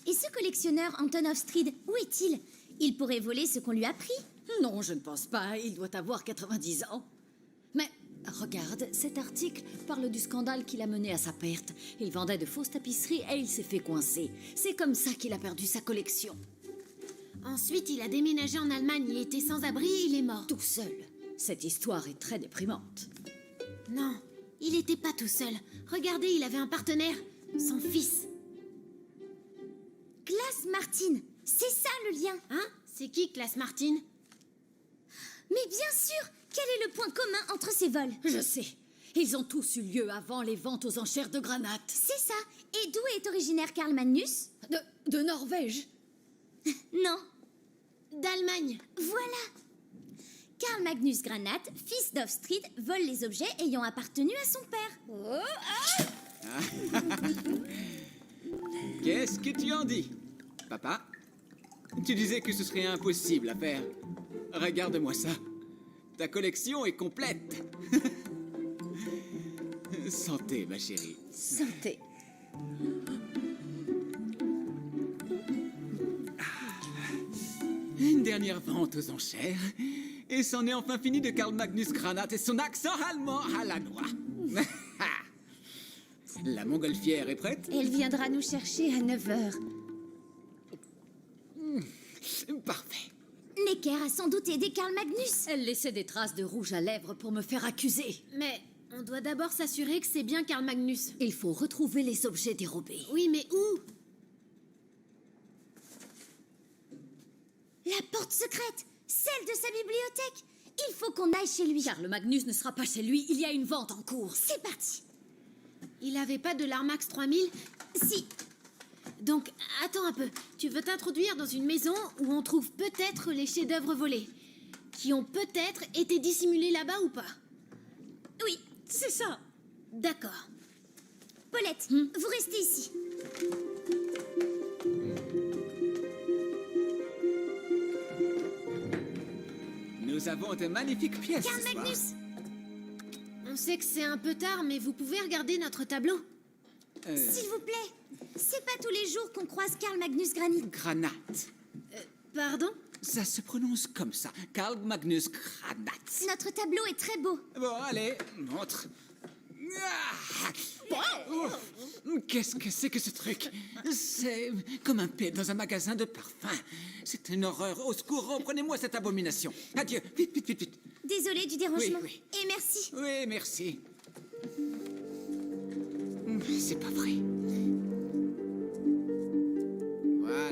Et ce collectionneur Anton Hofstede, où est-il? Il pourrait voler ce qu'on lui a pris. Non, je ne pense pas. Il doit avoir 90 ans. Mais regarde, cet article parle du scandale qui l'a mené à sa perte. Il vendait de fausses tapisseries et il s'est fait coincer. C'est comme ça qu'il a perdu sa collection. Ensuite, il a déménagé en Allemagne. Il était sans abri, il est mort. Tout seul. Cette histoire est très déprimante. Non, il n'était pas tout seul. Regardez, il avait un partenaire. Son fils. Klaas Martin, c'est ça le lien. Hein? C'est qui, Klaas Martin? Mais bien sûr, quel est le point commun entre ces vols? Je sais. Ils ont tous eu lieu avant les ventes aux enchères de granat. C'est ça. Et d'où est originaire Karl Magnus? De Norvège. Non. D'Allemagne. Voilà. Karl Magnus Granat, fils d'Hofstede, vole les objets ayant appartenu à son père. Qu'est-ce que tu en dis, papa? Tu disais que ce serait impossible à faire. Regarde-moi ça. Ta collection est complète. Santé, ma chérie. Santé. Une dernière vente aux enchères. Et c'en est enfin fini de Karl Magnus Granat et son accent allemand à la noix. La montgolfière est prête? Elle viendra nous chercher à 9h. Parfait. Necker a sans doute aidé Karl Magnus. Elle laissait des traces de rouge à lèvres pour me faire accuser. Mais on doit d'abord s'assurer que c'est bien Karl Magnus. Il faut retrouver les objets dérobés. Oui, mais où? La porte secrète, celle de sa bibliothèque. Il faut qu'on aille chez lui. Karl Magnus ne sera pas chez lui, il y a une vente en cours. C'est parti. Il avait pas de l'Armax 3000? Si. Donc, attends un peu. Tu veux t'introduire dans une maison où on trouve peut-être les chefs-d'œuvre volés, qui ont peut-être été dissimulés là-bas ou pas? Oui, C'est ça. D'accord. Paulette, vous restez ici. Nous avons de magnifiques pièces Karl ce soir. Magnus, On On sait que c'est un peu tard, mais vous pouvez regarder notre tableau. S'il vous plaît, c'est pas tous les jours qu'on croise Carl Magnus Granit. Granat. Pardon? Ça se prononce comme ça. Carl Magnus Granat. Notre tableau est très beau. Bon, allez, montre. Ah, ouf. Qu'est-ce que c'est que ce truc? C'est comme un pied dans un magasin de parfums. C'est une horreur. Au secours, reprenez-moi cette abomination. Adieu. Vite, vite, vite, vite. Désolée du dérangement. Oui. Et merci. Oui, merci. C'est pas vrai. Voilà.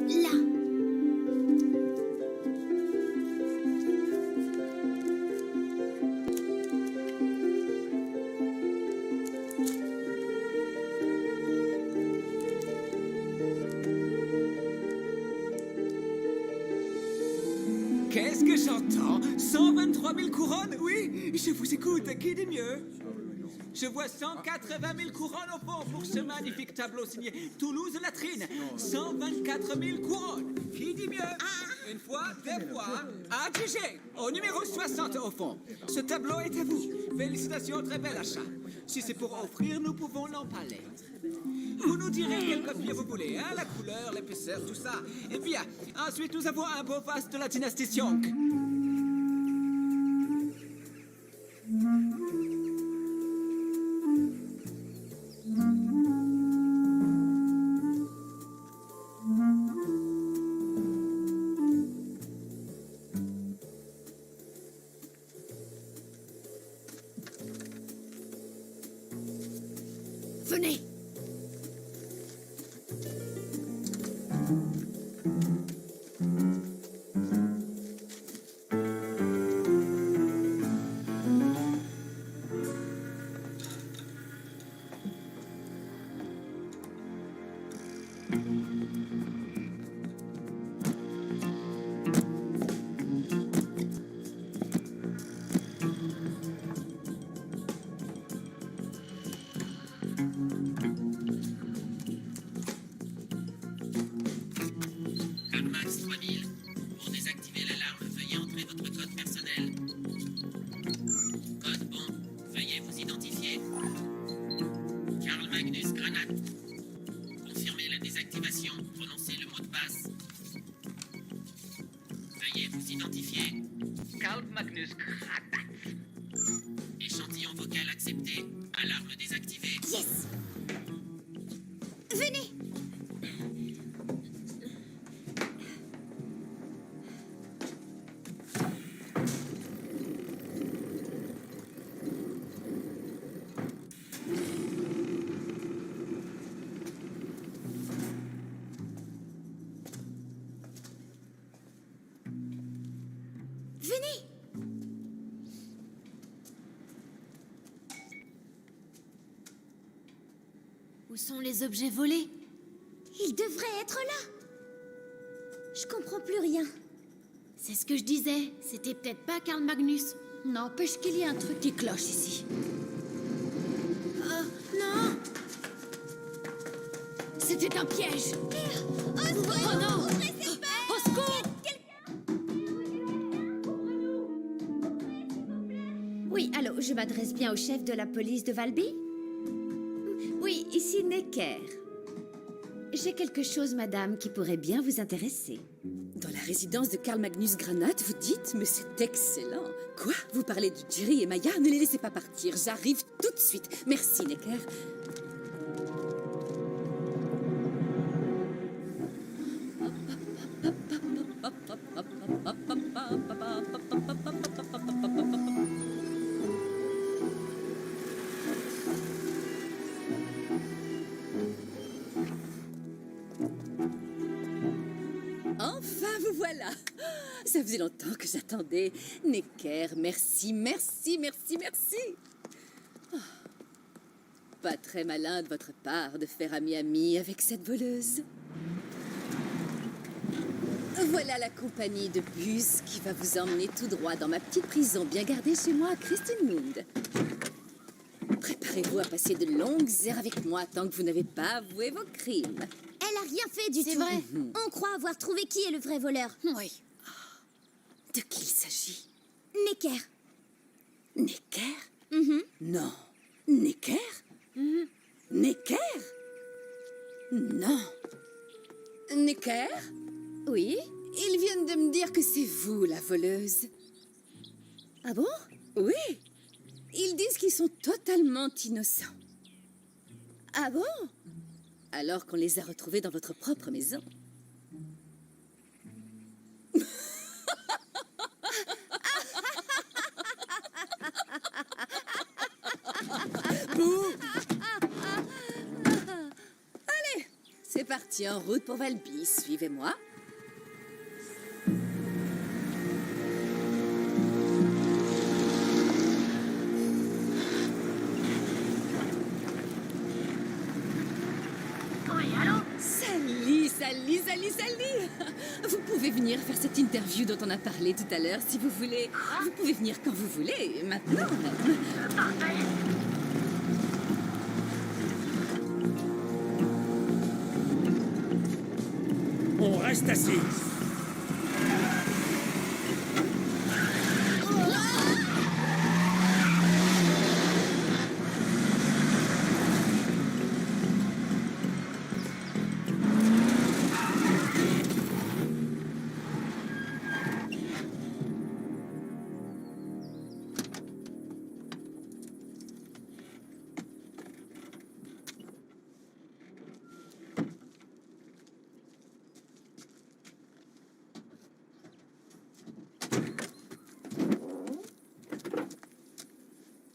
Là. Qu'est-ce que j'entends? 123 000 couronnes? Oui, je vous écoute. Qui dit mieux? Je vois 180 000 couronnes au fond pour ce magnifique tableau signé Toulouse-Latrine. 124 000 couronnes. Qui dit mieux? Une fois, deux fois. AGG, au numéro 60 au fond. Ce tableau est à vous. Félicitations, très bel achat. Si c'est pour offrir, nous pouvons l'empaler. Vous nous direz quel papier vous voulez, hein, la couleur, l'épaisseur, tout ça. Et bien, ensuite, nous avons un beau vase de la dynastie Sionk. Venez! Carmax 3000. Pour désactiver l'alarme, veuillez entrer votre code personnel. Code bon. Veuillez vous identifier. Carl Magnus Granat. Confirmez la désactivation. Prononcez le mot de passe. Veuillez vous identifier. Carl Magnus Granat. Échantillon vocal accepté. Alarme désactivée. Yes. Venez. Venez. Où sont les objets volés? Il devrait être là. Je comprends plus rien. C'est ce que je disais. C'était peut-être pas Carl Magnus. N'empêche qu'il y a un truc qui cloche ici. Non! C'était un piège. Oh non! Ouvrez cette porte. Au secours! Oui, allô, je m'adresse bien au chef de la police de Valby? Oui, ici Necker. J'ai quelque chose, madame, qui pourrait bien vous intéresser. Dans la résidence de Carl Magnus Granat, vous dites? Mais c'est excellent. Quoi? Vous parlez de Jerry et Maya? Ne les laissez pas partir. J'arrive tout de suite. Merci, Necker. Enfin, vous voilà. Ça faisait longtemps que j'attendais. Necker, merci, merci, merci, merci. Oh. Pas très malin de votre part de faire ami-ami avec cette voleuse. Voilà la compagnie de bus qui va vous emmener tout droit dans ma petite prison bien gardée chez moi à Christinemund. Préparez-vous à passer de longues heures avec moi tant que vous n'avez pas avoué vos crimes. Elle a rien fait du tout. C'est vrai. On croit avoir trouvé qui est le vrai voleur. Oui. De qui il s'agit? Necker. Necker? Non. Necker? Necker? Non. Necker? Oui? Ils viennent de me dire que c'est vous, la voleuse. Ah bon? Oui. Ils disent qu'ils sont totalement innocents. Ah bon? Alors qu'on les a retrouvés dans votre propre maison. Bouh! Allez, c'est parti, en route pour Valby. Suivez-moi. Sally! Vous pouvez venir faire cette interview dont on a parlé tout à l'heure, si vous voulez. Vous pouvez venir quand vous voulez, maintenant même. On reste assis.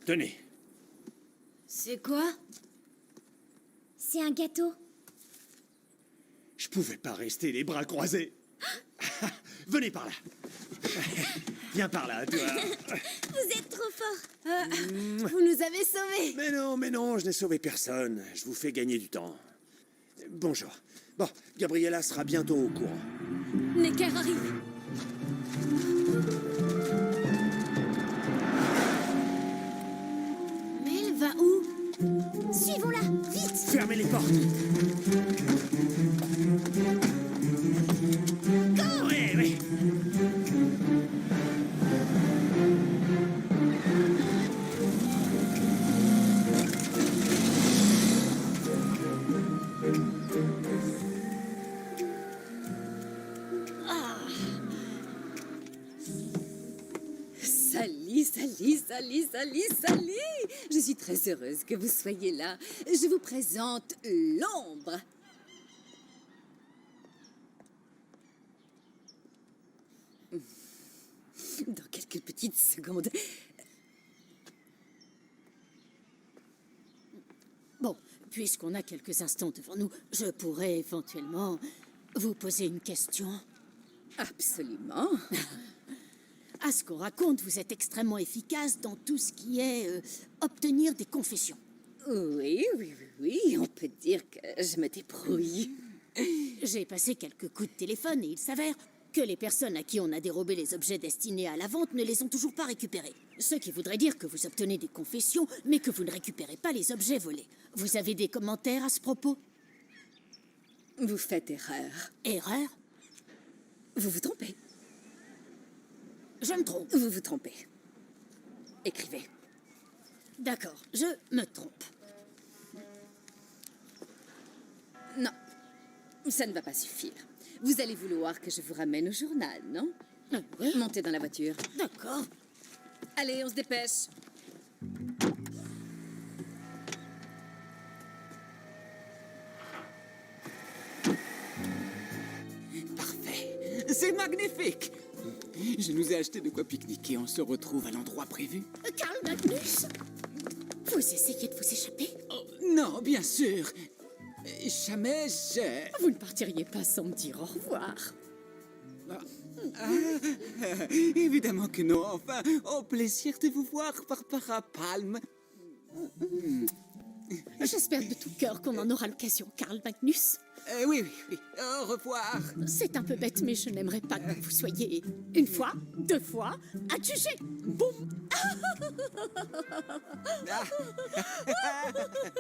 Tenez. C'est quoi? C'est un gâteau. Je pouvais pas rester les bras croisés. Venez par là. Viens par là, toi. Vous êtes trop fort. Vous nous avez sauvés. Mais non, je n'ai sauvé personne. Je vous fais gagner du temps. Bonjour. Bon, Gabriella sera bientôt au courant. Necker arrive. Mais elle va où? Suivons-la, vite. Fermez les portes. Oui. Sally! Je suis très heureuse que vous soyez là. Je vous présente l'ombre. Dans quelques petites secondes. Bon, puisqu'on a quelques instants devant nous, je pourrais éventuellement vous poser une question. Absolument. À ce qu'on raconte, vous êtes extrêmement efficace dans tout ce qui est obtenir des confessions. Oui, on peut dire que je me débrouille. J'ai passé quelques coups de téléphone et il s'avère que les personnes à qui on a dérobé les objets destinés à la vente ne les ont toujours pas récupérés. Ce qui voudrait dire que vous obtenez des confessions, mais que vous ne récupérez pas les objets volés. Vous avez des commentaires à ce propos? Vous faites erreur. Erreur? Vous vous trompez. Je me trompe. Vous vous trompez. Écrivez. D'accord, je me trompe. Non, ça ne va pas suffire. Vous allez vouloir que je vous ramène au journal, non? Oui. Montez dans la voiture. D'accord. Allez, on se dépêche. Parfait. C'est magnifique. Je nous ai acheté de quoi pique-niquer. On se retrouve à l'endroit prévu. Karl Magnus, vous essayez de vous échapper? Oh, non, bien sûr. Jamais je... Vous ne partiriez pas sans me dire au revoir. Évidemment que non. Enfin, au plaisir de vous voir, Barbara Palm. J'espère de tout cœur qu'on en aura l'occasion, Karl Magnus. Oui, oui, oui. Au revoir. C'est un peu bête, mais je n'aimerais pas que vous soyez une fois, 2 fois, adjugé. Boum.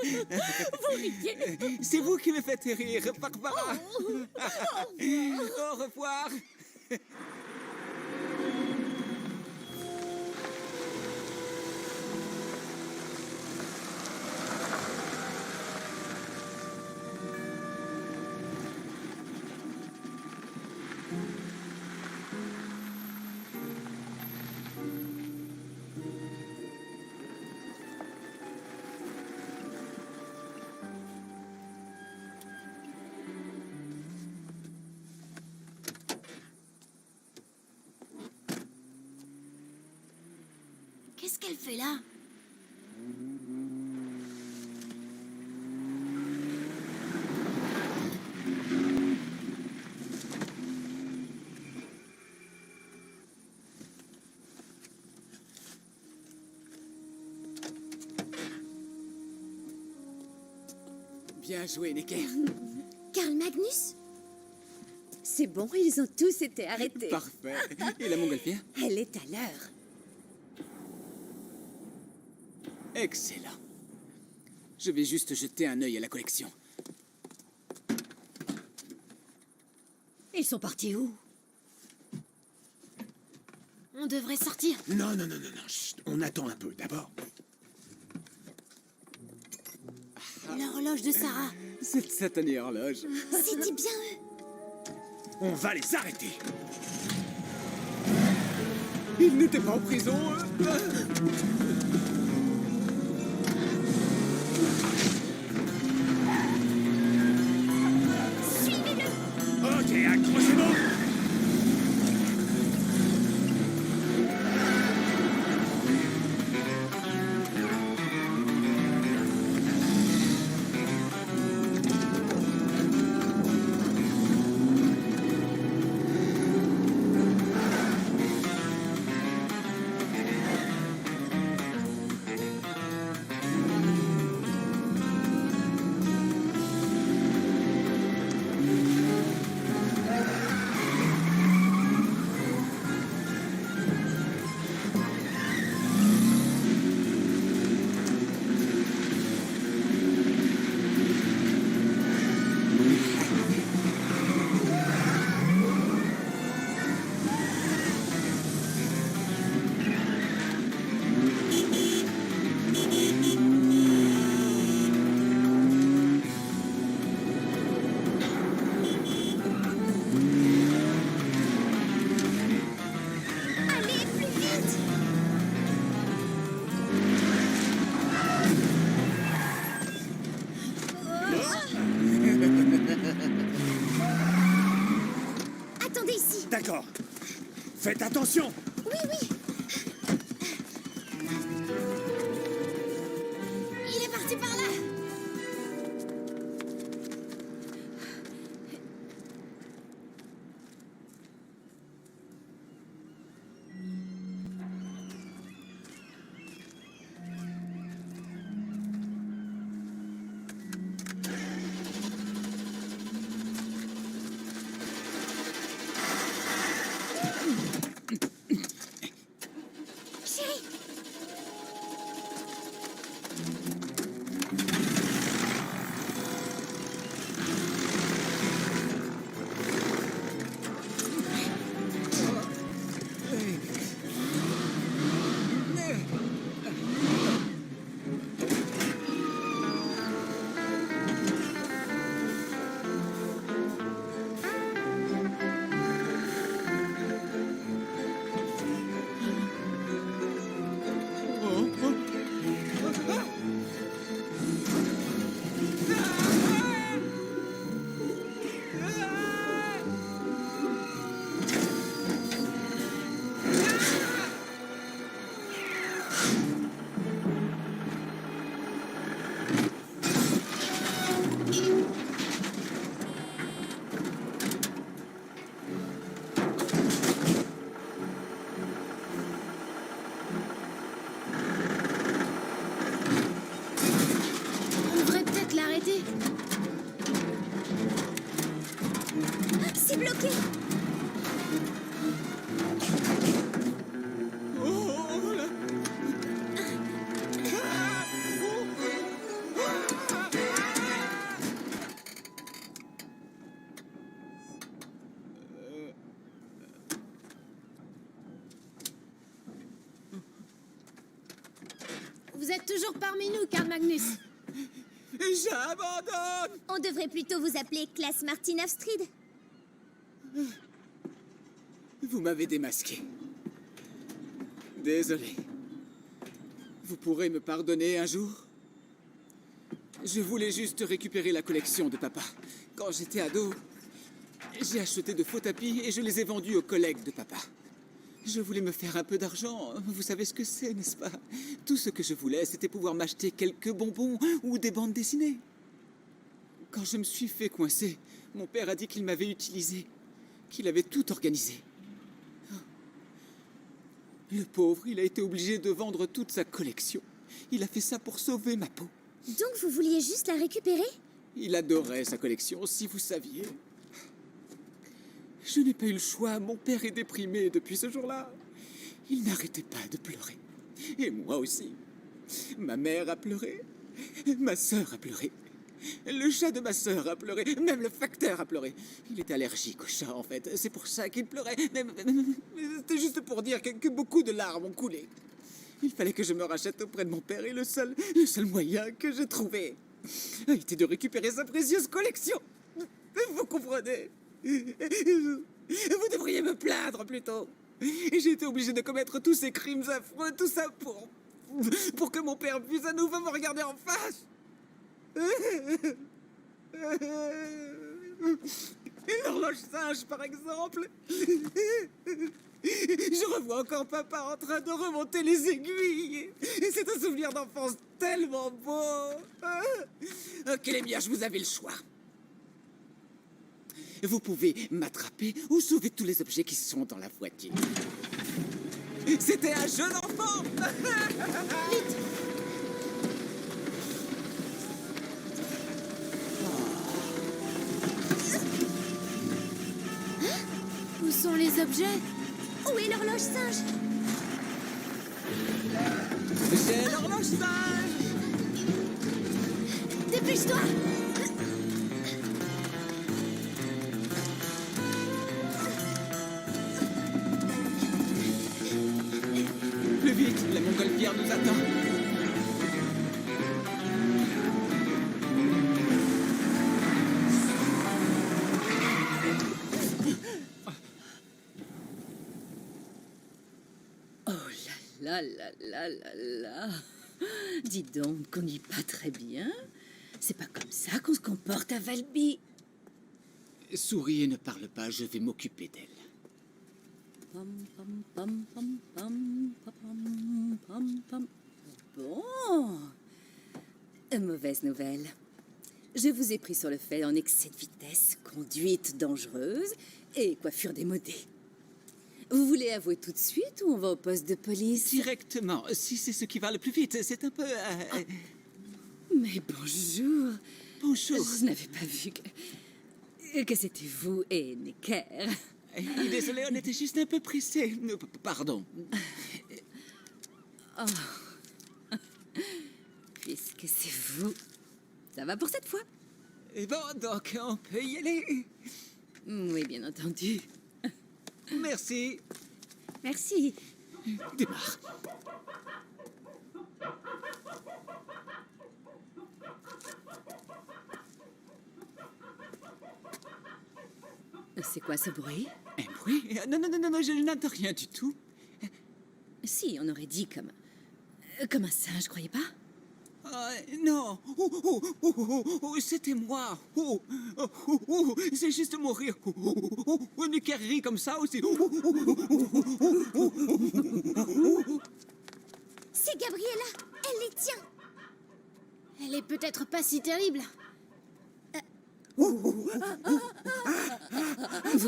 Vous riez. C'est vous qui me faites rire, Barbara. Au revoir. Qu'est-ce qu'elle fait là? Bien joué, Necker. Karl Magnus? C'est bon, ils ont tous été arrêtés. Parfait. Et la montgolfière? Elle est à l'heure. Excellent. Je vais juste jeter un œil à la collection. Ils sont partis où? On devrait sortir. Non, non, non, non, non. Chut, on attend un peu d'abord. L'horloge de Sarah. Cette satanée horloge. C'était bien eux. On va les arrêter. Ils n'étaient pas en prison. Ok, accrochez-vous. Attendez ici. D'accord. Faites attention. Oui, oui. Il est parti par là. Chérie. On devrait peut-être l'arrêter. bloqué. Oh là. Vous êtes toujours parmi nous, Karl Magnus. J'abandonne. On devrait plutôt vous appeler classe Martin Afstrid. Vous m'avez démasqué. Désolé. Vous pourrez me pardonner un jour? Je voulais juste récupérer la collection de papa. Quand j'étais ado, j'ai acheté de faux tapis et je les ai vendus aux collègues de papa. Je voulais me faire un peu d'argent. Vous savez ce que c'est, n'est-ce pas? Tout ce que je voulais, c'était pouvoir m'acheter quelques bonbons ou des bandes dessinées. Quand je me suis fait coincer, mon père a dit qu'il m'avait utilisé, qu'il avait tout organisé. Le pauvre, il a été obligé de vendre toute sa collection. Il a fait ça pour sauver ma peau. Donc vous vouliez juste la récupérer? Il adorait sa collection, si vous saviez. Je n'ai pas eu le choix. Mon père est déprimé depuis ce jour-là. Il n'arrêtait pas de pleurer. Et moi aussi. Ma mère a pleuré. Ma sœur a pleuré. Le chat de ma sœur a pleuré. Même le facteur a pleuré. Il était allergique au chat, en fait. C'est pour ça qu'il pleurait. Mais c'était juste pour dire que beaucoup de larmes ont coulé. Il fallait que je me rachète auprès de mon père. Et le seul moyen que j'ai trouvé a été de récupérer sa précieuse collection. Vous comprenez? Vous devriez me plaindre plutôt. J'ai été obligé de commettre tous ces crimes affreux, tout ça pour que mon père puisse à nouveau me regarder en face. L'horloge singe, par exemple. Je revois encore papa en train de remonter les aiguilles. Et c'est un souvenir d'enfance tellement beau. Ok, les miens, vous avez le choix. Vous pouvez m'attraper ou sauver tous les objets qui sont dans la voiture. C'était un jeu d'enfant. Vite! Où sont les objets? Où est l'horloge singe? J'ai l'horloge singe. Dépêche-toi! Plus vite, la montgolfière nous attend. Oh là là là là là là. Dis donc qu'on n'y pas très bien. C'est pas comme ça qu'on se comporte à Valby. Souris et ne parle pas, je vais m'occuper d'elle. Pam, pam, pam, pam, pam, pam, pam, pam. Bon. Mauvaise nouvelle. Je vous ai pris sur le fait en excès de vitesse, conduite dangereuse et coiffure démodée. Vous voulez avouer tout de suite ou on va au poste de police? Directement, si c'est ce qui va le plus vite. C'est un peu... Mais bonjour. Bonjour. Je n'avais pas vu que c'était vous et Necker. Désolé, on était juste un peu pressés. Pardon. Oh. Puisque c'est vous, ça va pour cette fois. Et bon, donc on peut y aller. Oui, bien entendu. Merci. Merci. Démarre. C'est quoi ce bruit? Un bruit? Non, je n'entends rien du tout. Si, on aurait dit comme un singe, croyez pas? Non. C'était moi. C'est juste mon rire. Une rit comme ça aussi. C'est Gabriella. Elle les tient. Elle est peut-être pas si terrible. Vous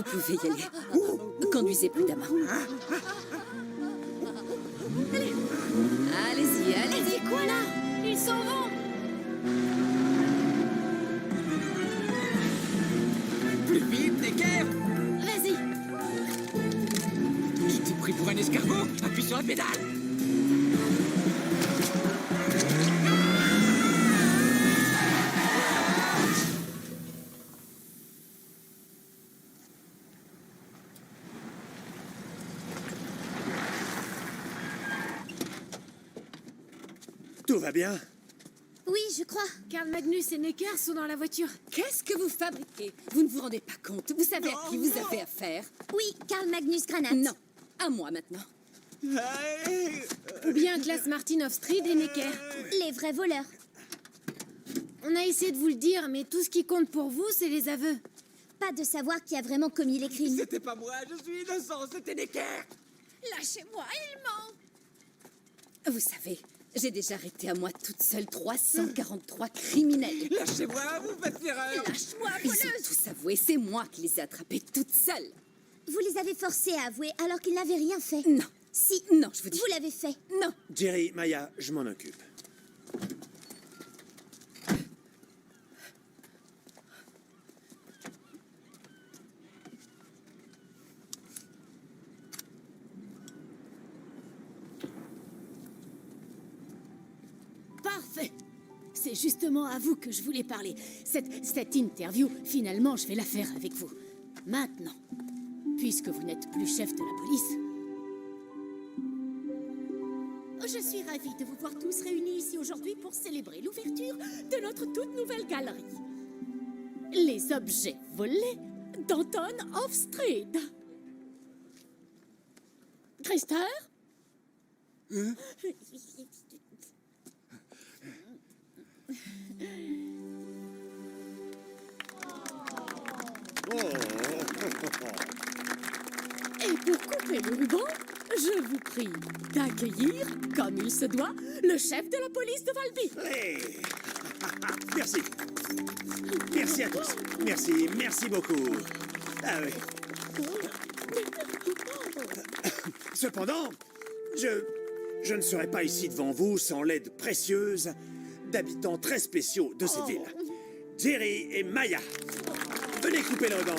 pouvez y aller. Conduisez prudemment. Allez-y, allez-y. Quoi là? Ils s'en vont. Plus vite, Necker. sur la pédale. Tout va bien? Oui, je crois. Karl Magnus et Necker sont dans la voiture. Qu'est-ce que vous fabriquez? Vous ne vous rendez pas compte. Vous savez à qui vous avez affaire? Oui, Karl Magnus Granat. Non, à moi maintenant. Ou bien Klaas Martin Hofstrid et Necker. Les vrais voleurs. On a essayé de vous le dire, mais tout ce qui compte pour vous, c'est les aveux. Pas de savoir qui a vraiment commis les crimes. C'était pas moi, je suis innocent, c'était Necker. Lâchez-moi, il ment. Vous savez, j'ai déjà arrêté à moi toute seule 343 criminels. Lâchez-moi, vous faites l'erreur. Lâche-moi, Ils ont voleuse. tous avoué, c'est moi qui les ai attrapés toute seule. Vous les avez forcés à avouer alors qu'ils n'avaient rien fait. Non, Si, non, je vous dis. vous l'avez fait. Non. Jerry, Maya, je m'en occupe. Parfait. C'est justement à vous que je voulais parler. Cette interview, finalement, je vais la faire avec vous. Maintenant, puisque vous n'êtes plus chef de la police. Je suis ravie de vous voir tous réunis ici aujourd'hui pour célébrer l'ouverture de notre toute nouvelle galerie. Les objets volés d'Anton Hofstrid. Christer? Et pour couper le ruban, je vous prie d'accueillir, comme il se doit, le chef de la police de Valby. Hey. Merci. Merci à tous. Merci beaucoup. Ah oui. Cependant, je ne serai pas ici devant vous sans l'aide précieuse d'habitants très spéciaux de cette ville. Jerry et Maya. Venez couper le ruban.